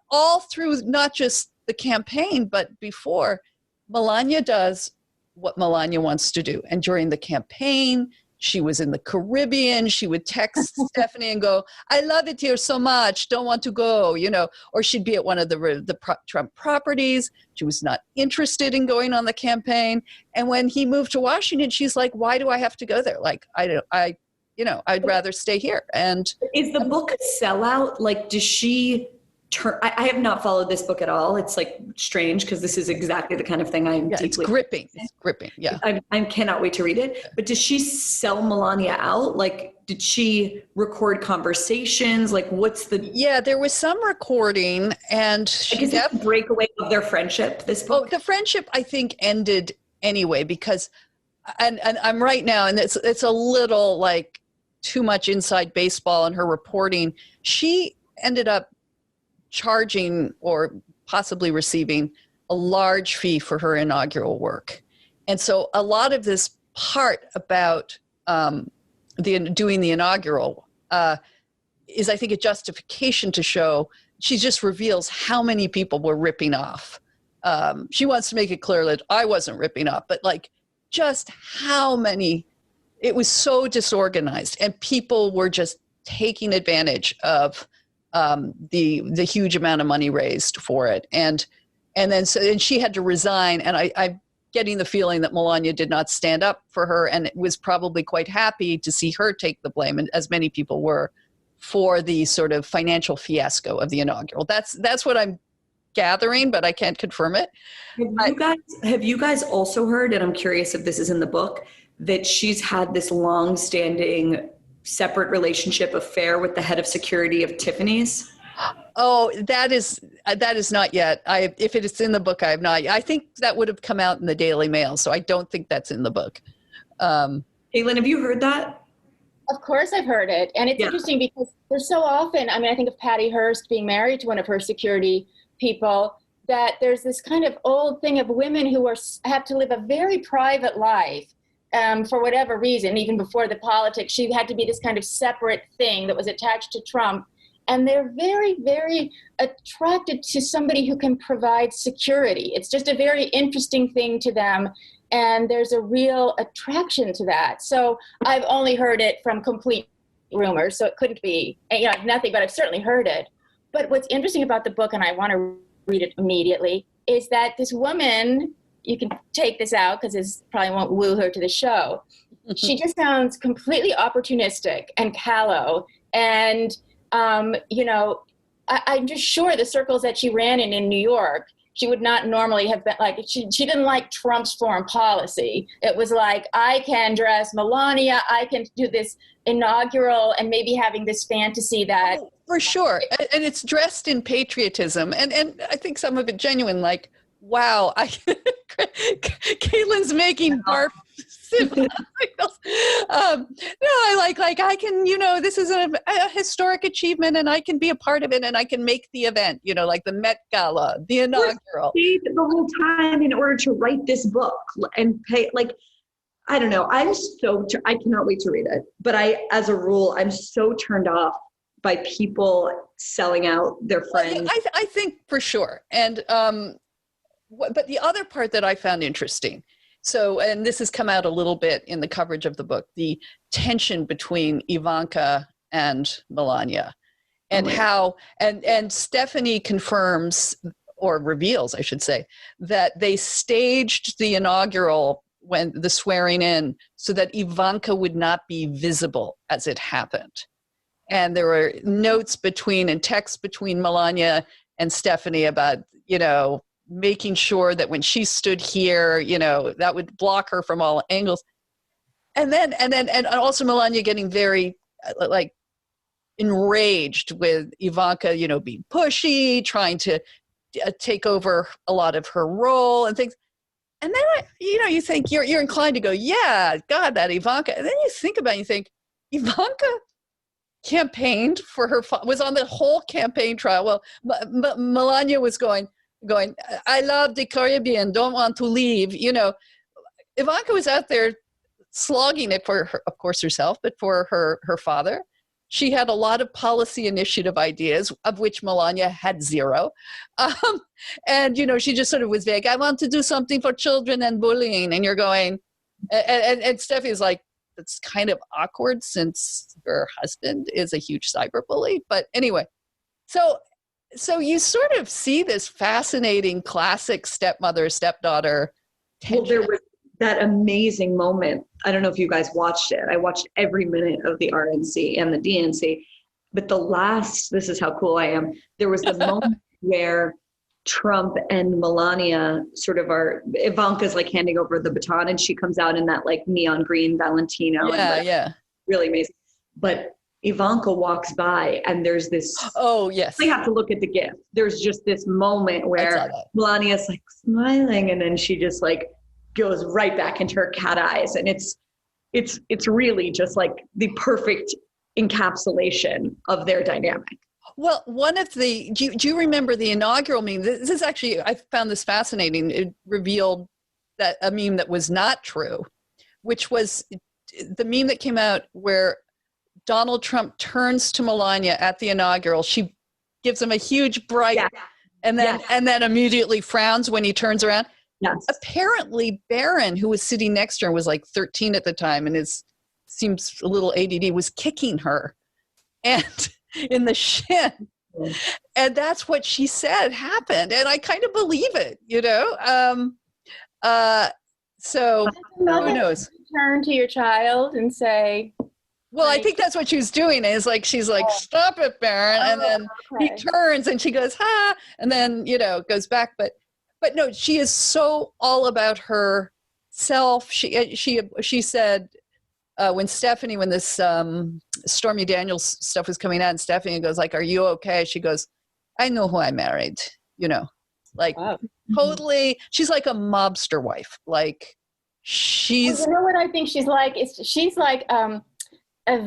all through, not just the campaign, but before, Melania does what Melania wants to do. And during the campaign, she was in the Caribbean. She would text Stephanie and go, "I love it here so much. Don't want to go," you know, or she'd be at one of the Trump properties. She was not interested in going on the campaign. And when he moved to Washington, she's like, "Why do I have to go there? Like, I'd rather stay here." And is the book a sellout? Like, does she turn? I have not followed this book at all. It's like strange because this is exactly the kind of thing I'm deeply. It's gripping. It's gripping. Yeah. I cannot wait to read it. But does she sell Melania out? Like, did she record conversations? Like, what's the? Yeah, there was some recording, and she is it a breakaway of their friendship? This book. The friendship, I think, ended anyway because, and I'm right now, and it's a little like too much inside baseball in her reporting. She ended up charging or possibly receiving a large fee for her inaugural work. And so a lot of this part about doing the inaugural is, I think, a justification to show, she just reveals how many people were ripping off. She wants to make it clear that I wasn't ripping off, but like just how many, it was so disorganized and people were just taking advantage of the huge amount of money raised for it. And she had to resign. And I'm getting the feeling that Melania did not stand up for her and was probably quite happy to see her take the blame, and as many people were, for the sort of financial fiasco of the inaugural. That's what I'm gathering, but I can't confirm it. Have you guys also heard, and I'm curious if this is in the book, that she's had this long-standing separate relationship affair with the head of security of Tiffany's? Oh, that is not yet. If it is in the book, I have not. I think that would have come out in the Daily Mail, so I don't think that's in the book. Caitlin, have you heard that? Of course I've heard it. And it's interesting because there's so often, I mean, I think of Patty Hearst being married to one of her security people, that there's this kind of old thing of women who have to live a very private life. For whatever reason, even before the politics, she had to be this kind of separate thing that was attached to Trump. And they're very, very attracted to somebody who can provide security. It's just a very interesting thing to them. And there's a real attraction to that. So I've only heard it from complete rumors, so it couldn't be, nothing, but I've certainly heard it. But what's interesting about the book, and I want to read it immediately, is that this woman, you can take this out because this probably won't woo her to the show. She just sounds completely opportunistic and callow. And, I'm just sure the circles that she ran in New York, she would not normally have been like, she didn't like Trump's foreign policy. It was like, I can dress Melania, I can do this inaugural, and maybe having this fantasy that. Oh, for sure. And it's dressed in patriotism. And I think some of it genuine, like, wow, Caitlin's making barf signals. No, I like I can, this is a historic achievement, and I can be a part of it, and I can make the event, like the Met Gala, the inaugural. Stayed the whole time in order to write this book and pay, I don't know. I cannot wait to read it. But as a rule, I'm so turned off by people selling out their friends. Well, I think for sure. And, but the other part that I found interesting, and this has come out a little bit in the coverage of the book, the tension between Ivanka and Melania, and how, and Stephanie confirms, or reveals, I should say, that they staged the inaugural, when the swearing in, so that Ivanka would not be visible as it happened. And there were notes and texts between Melania and Stephanie about, making sure that when she stood here, that would block her from all angles. And also Melania getting very enraged with Ivanka, being pushy, trying to take over a lot of her role and things. And then, you think you're inclined to go, yeah, God, that Ivanka. And then you think about it, you think, Ivanka campaigned for her, was on the whole campaign trial. Well, Melania was going, going, I love the Caribbean, don't want to leave. You know, Ivanka was out there slogging it for her, of course, herself, but for her father. She had a lot of policy initiative ideas, of which Melania had zero. And, you know, she just sort of was vague. I want to do something for children and bullying. And you're going, and Steffi is like, it's kind of awkward since her husband is a huge cyber bully. But anyway, so you sort of see this fascinating classic stepmother, stepdaughter tension. Well, there was that amazing moment. I don't know if you guys watched it. I watched every minute of the RNC and the DNC, but this is how cool I am. There was the moment where Trump and Melania Ivanka's like handing over the baton, and she comes out in that like neon green Valentino. Yeah. Really amazing. But Ivanka walks by and there's this, oh yes, we have to look at the gift. There's just this moment where Melania's like smiling, and then she just like goes right back into her cat eyes. And it's really just like the perfect encapsulation of their dynamic. Well, one of do you remember the inaugural meme? This is actually, I found this fascinating. It revealed that a meme that was not true, which was the meme that came out where Donald Trump turns to Melania at the inaugural. She gives him a huge bright, and then immediately frowns when he turns around. Yes. Apparently, Barron, who was sitting next to her, was like 13 at the time, and seems a little ADD, was kicking her, and in the shin, and that's what she said happened, and I kind of believe it, you know. So who knows? Turn to your child and say. Well, I think that's what she was doing. Is like she's like, "Stop it, Barron," and then he turns and she goes, "Ha," and then goes back, but no, she is so all about herself. She said when this Stormy Daniels stuff was coming out, and Stephanie goes like, "Are you okay?" She goes, "I know who I married," like totally. She's like a mobster wife. Like she's. Well, you know what I think she's like? She's like a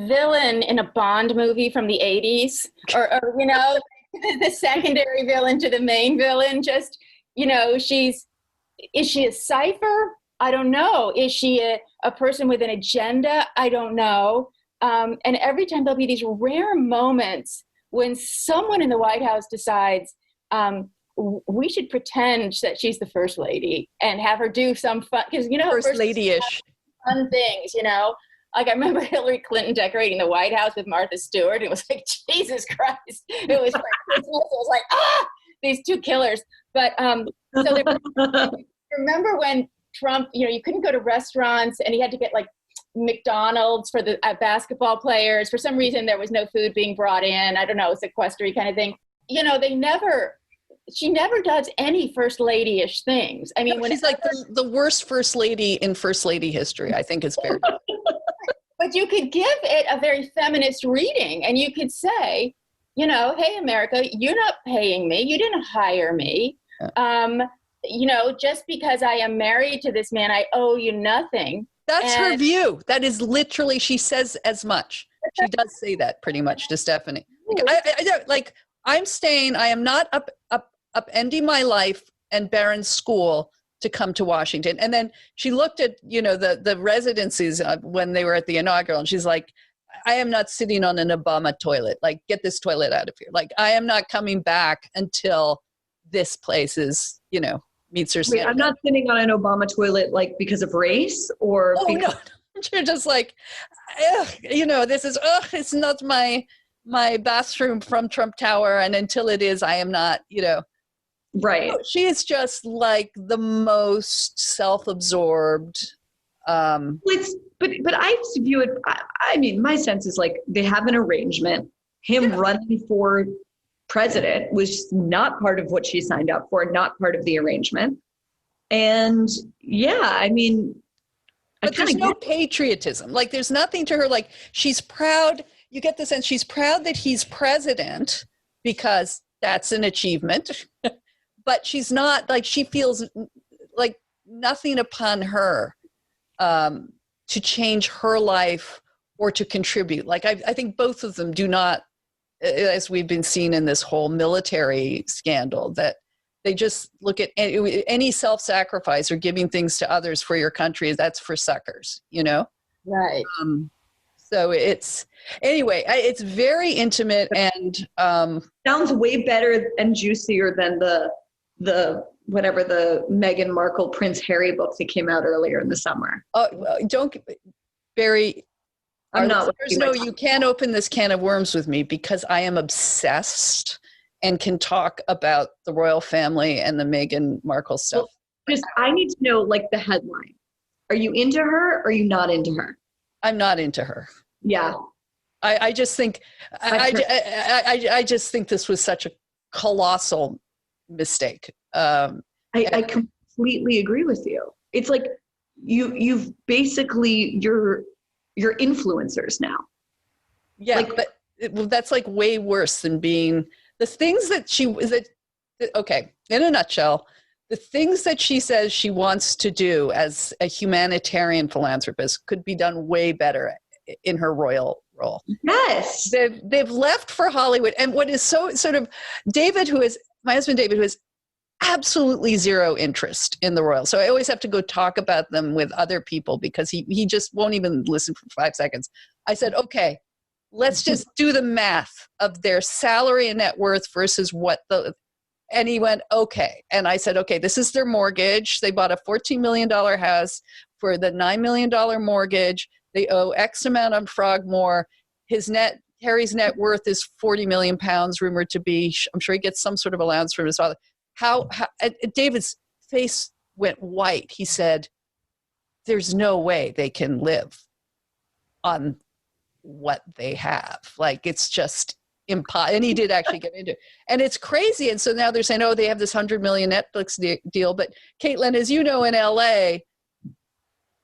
villain in a Bond movie from the 80s, or the secondary villain to the main villain. Just. Is she a cipher? I don't know. Is she a person with an agenda? I don't know. And every time there'll be these rare moments when someone in the White House decides we should pretend that she's the first lady and have her do some fun, because first lady-ish fun things. Like I remember Hillary Clinton decorating the White House with Martha Stewart. It was like, Jesus Christ! It was like Christmas. It was like these two killers. But so remember when Trump, you couldn't go to restaurants and he had to get like McDonald's for the basketball players. For some reason, there was no food being brought in. I don't know, sequestery kind of thing. She never does any first lady-ish things. I mean, she's like the worst first lady in first lady history, I think is fair. But you could give it a very feminist reading, and you could say, hey, America, you're not paying me. You didn't hire me. Just because I am married to this man, I owe you nothing. That's her view. That is literally, she says as much. She does say that pretty much to Stephanie. I'm staying, I am not upending my life and Barron's school to come to Washington. And then she looked at, the residencies when they were at the inaugural, and she's like, I am not sitting on an Obama toilet. Like, get this toilet out of here. Like, I am not coming back until this place is, meets her standard. I'm not sitting on an Obama toilet, like, because of race or. Oh, no. You're just like, this is, it's not my bathroom from Trump Tower. And until it is, I am not, Right. She is just like the most self-absorbed. But I view it, I mean, my sense is like they have an arrangement. Him running for president was not part of what she signed up for, not part of the arrangement. And I mean, but there's no patriotism. Like there's nothing to her. Like she's proud. You get the sense she's proud that he's president because that's an achievement. But she's not, like, she feels like nothing upon her to change her life or to contribute. Like I think both of them do not, as we've been seeing in this whole military scandal, that They just look at any self-sacrifice or giving things to others for your country. That's for suckers, you know? Right. So it's very intimate and sounds way better and juicier than the whatever the Meghan Markle Prince Harry book that came out earlier in the summer. Don't, Barry. I'm not. No, you can't open this can of worms with me because I am obsessed and can talk about the royal family and the Meghan Markle stuff. Well, I need to know like the headline. Are you into her or are you not into her? I'm not into her. Yeah. I just think I just think this was such a colossal mistake. I completely agree with you. It's like you've basically you're influencers now. Yeah, like, but that's like way worse than being the things that okay, in a nutshell, the things that she says she wants to do as a humanitarian philanthropist could be done way better in her royal role. Yes. They've left for Hollywood. And what is so sort of my husband David, who has absolutely zero interest in the royal. So I always have to go talk about them with other people because he just won't even listen for 5 seconds. I said, okay, let's just do the math of their salary and net worth versus and he went, okay. And I said, okay, this is their mortgage. They bought a $14 million house for the $9 million mortgage. They owe X amount on Frogmore. Harry's net worth is 40 million pounds, rumored to be. I'm sure he gets some sort of allowance from his father. How David's face went white. He said, there's no way they can live on what they have. Like, it's just impossible. And he did actually get into it. And it's crazy. And so now they're saying, oh, they have this 100 million Netflix deal. But Caitlin, as you know, in LA,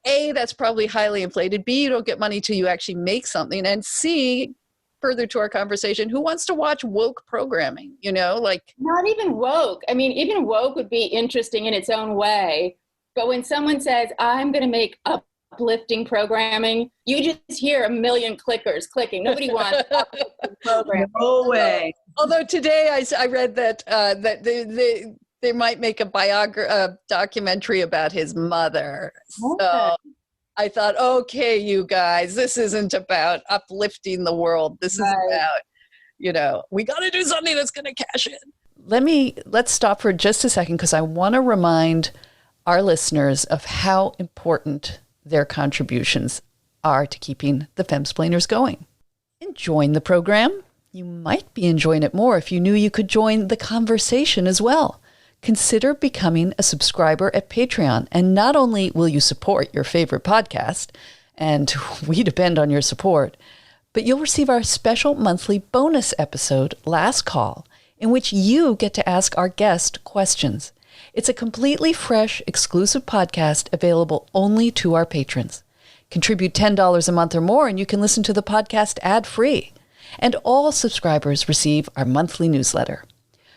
A, that's probably highly inflated. B, you don't get money till you actually make something. And C, further to our conversation, who wants to watch woke programming? You know, like. Not even woke. I mean, even woke would be interesting in its own way. But when someone says, I'm going to make uplifting programming, you just hear a million clickers clicking. Nobody wants uplifting programming. No way. Although today I read that they might make a documentary about his mother. So I thought, okay, you guys, this isn't about uplifting the world. This is about, we got to do something that's going to cash in. Let's stop for just a second because I want to remind our listeners of how important their contributions are to keeping the Femsplainers going. Enjoying the program? You might be enjoying it more if you knew you could join the conversation as well. Consider becoming a subscriber at Patreon, and not only will you support your favorite podcast, and we depend on your support, but you'll receive our special monthly bonus episode, Last Call, in which you get to ask our guest questions. It's a completely fresh, exclusive podcast available only to our patrons. Contribute $10 a month or more, and you can listen to the podcast ad-free. And all subscribers receive our monthly newsletter.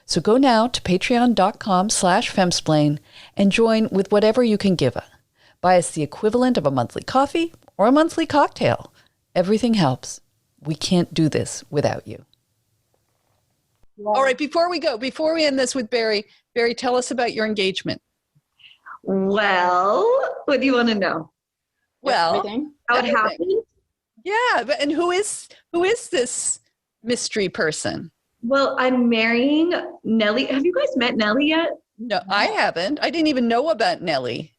So go now to patreon.com/femsplain and join with whatever you can give. Buy us the equivalent of a monthly coffee or a monthly cocktail. Everything helps. We can't do this without you. Wow. All right, before we end this with Bari, tell us about your engagement. Well, what do you want to know? Well, how it happened? Yeah, and who is this mystery person? Well, I'm marrying Nellie. Have you guys met Nellie yet? No, I haven't. I didn't even know about Nellie.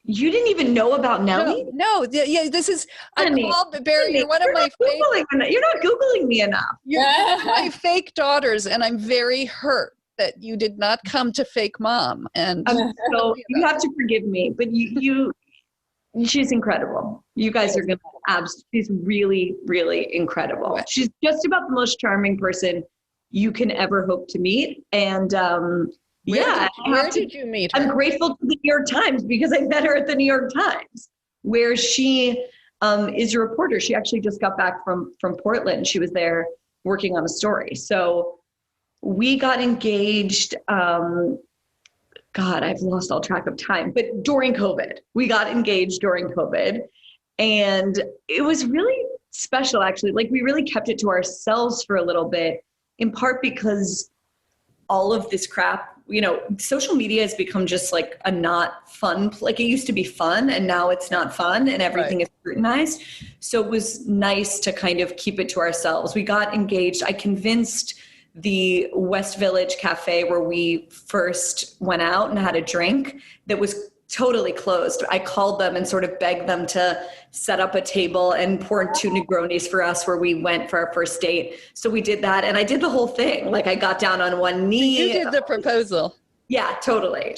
You didn't even know about Nellie? No. Yeah, this is, Honey, I called Bari. You're one of my fake. You're not Googling me enough. You're one of my fake daughters, and I'm very hurt that you did not come to fake mom. And so you have to forgive me, but she's incredible. You guys are going to she's really, really incredible. She's just about the most charming person you can ever hope to meet. And where did you meet her? I'm grateful to the New York Times because I met her at the New York Times, where she is a reporter. She actually just got back from Portland. She was there working on a story. So we got engaged. God, I've lost all track of time, but during COVID, we got engaged during COVID. And it was really special, actually. Like, we really kept it to ourselves for a little bit, in part because all of this crap social media has become just like a not fun, like it used to be fun and now it's not fun and everything is scrutinized. So it was nice to kind of keep it to ourselves. We got engaged. I convinced the West Village Cafe where we first went out and had a drink that was totally closed. I called them and sort of begged them to set up a table and pour 2 Negronis for us where we went for our first date. So we did that and I did the whole thing. Like I got down on one knee. You did the proposal. Yeah, totally.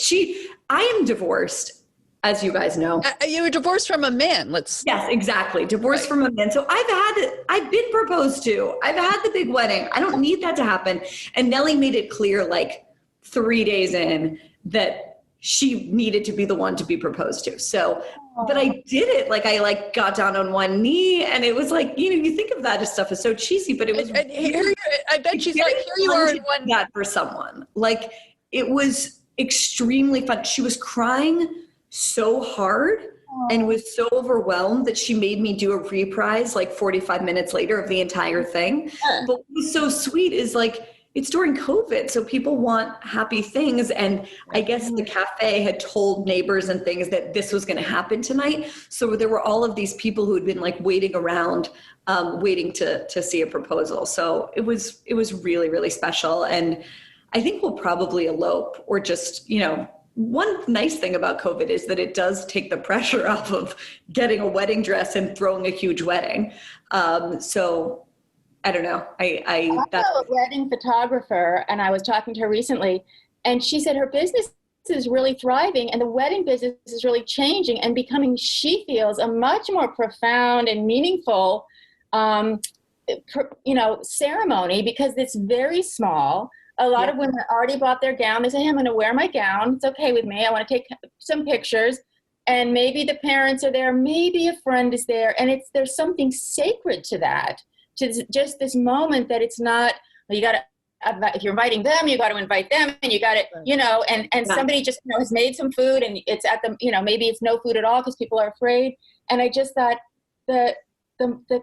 I am divorced, as you guys know. You were divorced from a man. Yes, exactly. Divorced from a man. So I've been proposed to. I've had the big wedding. I don't need that to happen. And Nellie made it clear like 3 days in that she needed to be the one to be proposed to. So, but I did it. Like I got down on one knee and it was like, you think of that as stuff is so cheesy, but it was, I bet she's like, here you are in one. That for someone, like it was extremely fun. She was crying so hard and was so overwhelmed that she made me do a reprise like 45 minutes later of the entire thing. But what was so sweet is like, it's during COVID, so people want happy things. And I guess the cafe had told neighbors and things that this was going to happen tonight. So there were all of these people who had been like waiting around, waiting to see a proposal. So it was really, really special. And I think we'll probably elope or just, one nice thing about COVID is that it does take the pressure off of getting a wedding dress and throwing a huge wedding. So I don't know. I know a wedding photographer, and I was talking to her recently, and she said her business is really thriving, and the wedding business is really changing and becoming, she feels, a much more profound and meaningful, ceremony because it's very small. A lot of women already bought their gown. They say, hey, I'm going to wear my gown. It's okay with me. I want to take some pictures. And maybe the parents are there. Maybe a friend is there. And there's something sacred to that. To just this moment that it's not, you got to, if you're inviting them, you got to invite them and you got to, and somebody just has made some food and it's at the, maybe it's no food at all because people are afraid. And I just thought the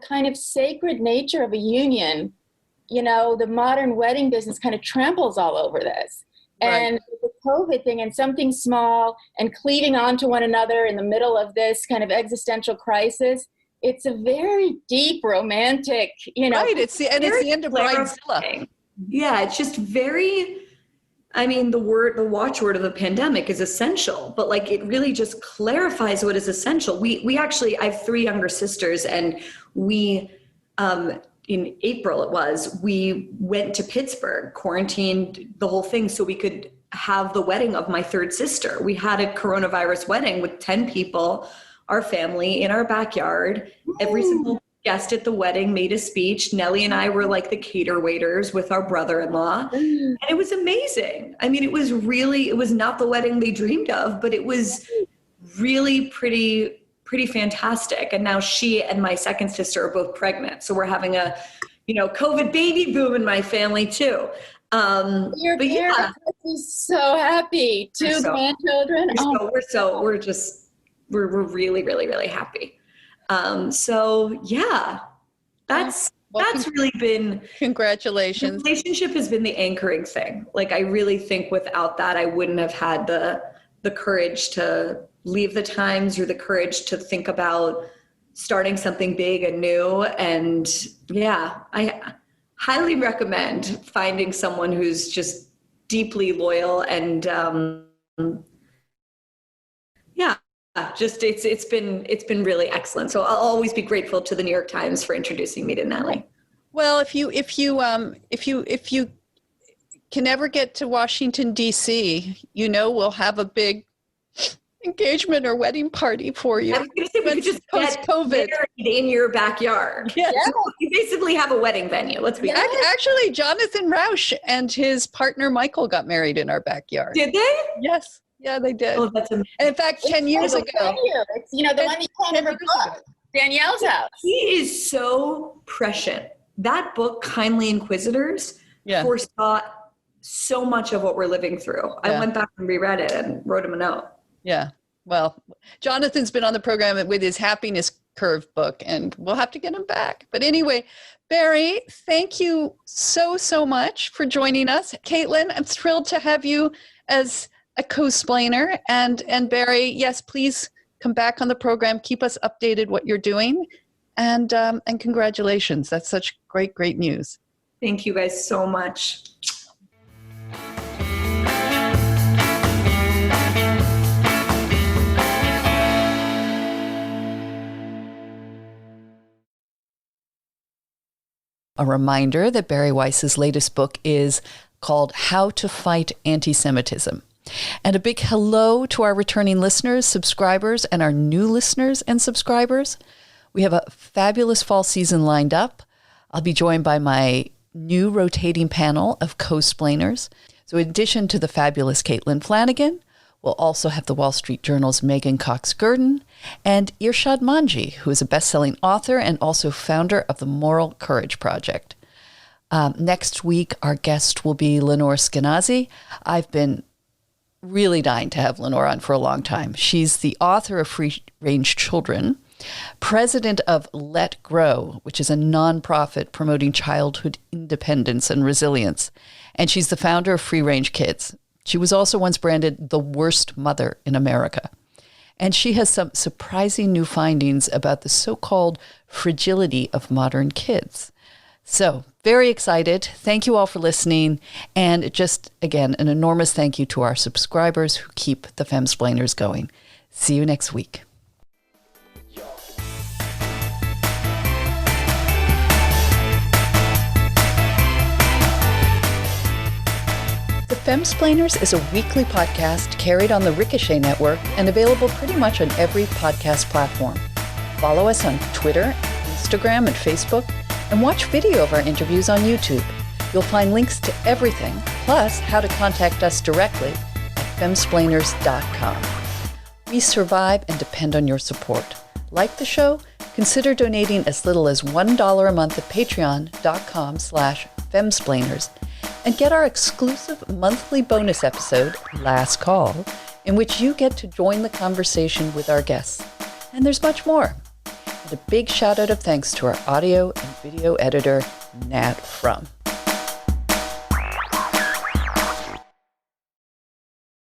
kind of sacred nature of a union, the modern wedding business kind of tramples all over this. And the COVID thing and something small and cleaving onto one another in the middle of this kind of existential crisis, it's a very deep, romantic, Right, it's the end of Bridezilla. Yeah, it's just very, the watchword of the pandemic is essential, but like it really just clarifies what is essential. We actually, I have 3 younger sisters and we, in April we went to Pittsburgh, quarantined the whole thing so we could have the wedding of my 3rd sister. We had a coronavirus wedding with 10 people, our family in our backyard. Every single guest at the wedding made a speech. Nellie and I were like the cater waiters with our brother-in-law. And it was amazing. It was not the wedding they dreamed of, but it was really pretty fantastic. And now she and my 2nd sister are both pregnant. So we're having a, COVID baby boom in my family too. Your parents must be so happy. 2 grandchildren. We're really, really, really happy. So yeah, that's really been, congratulations. The relationship has been the anchoring thing. Like, I really think without that, I wouldn't have had the courage to leave the Times or the courage to think about starting something big and new. And yeah, I highly recommend finding someone who's just deeply loyal and, it's been really excellent. So I'll always be grateful to the New York Times for introducing me to Nellie. Well, if you can ever get to Washington, D.C., we'll have a big engagement or wedding party for you. I was going to say, we could just post-COVID. Get married in your backyard. Yes. Yeah. You basically have a wedding venue. Let's be honest. Actually, Jonathan Rausch and his partner Michael got married in our backyard. Did they? Yes. Yeah, they did. Oh, that's amazing. And in fact, 10 years ago. It's, the one you can't ever book. Danielle's house. He is so prescient. That book, Kindly Inquisitors, foresaw so much of what we're living through. I went back and reread it and wrote him a note. Yeah. Well, Jonathan's been on the program with his Happiness Curve book, and we'll have to get him back. But anyway, Bari, thank you so much for joining us. Caitlin, I'm thrilled to have you as a co-splainer. And Bari, yes, please come back on the program. Keep us updated what you're doing. And congratulations. That's such great news. Thank you guys so much. A reminder that Bari Weiss's latest book is called How to Fight Anti-Semitism. And a big hello to our returning listeners, subscribers, and our new listeners and subscribers. We have a fabulous fall season lined up. I'll be joined by my new rotating panel of co-splainers. So in addition to the fabulous Caitlin Flanagan, we'll also have the Wall Street Journal's Megan Cox-Gurdon and Irshad Manji, who is a best-selling author and also founder of the Moral Courage Project. Next week, our guest will be Lenore Skenazy. I've been really dying to have Lenore on for a long time. She's the author of Free Range Children, president of Let Grow, which is a nonprofit promoting childhood independence and resilience. And she's the founder of Free Range Kids. She was also once branded the worst mother in America. And she has some surprising new findings about the so-called fragility of modern kids. So, very excited. Thank you all for listening. And just, again, an enormous thank you to our subscribers who keep the Femsplainers going. See you next week. The Femsplainers is a weekly podcast carried on the Ricochet Network and available pretty much on every podcast platform. Follow us on Twitter, Instagram, and Facebook, and watch video of our interviews on YouTube. You'll find links to everything, plus how to contact us directly at femsplainers.com. We survive and depend on your support. Like the show? Consider donating as little as $1 a month at patreon.com/femsplainers and get our exclusive monthly bonus episode, Last Call, in which you get to join the conversation with our guests. And there's much more. And a big shout out of thanks to our audio and video editor, Nat Frum.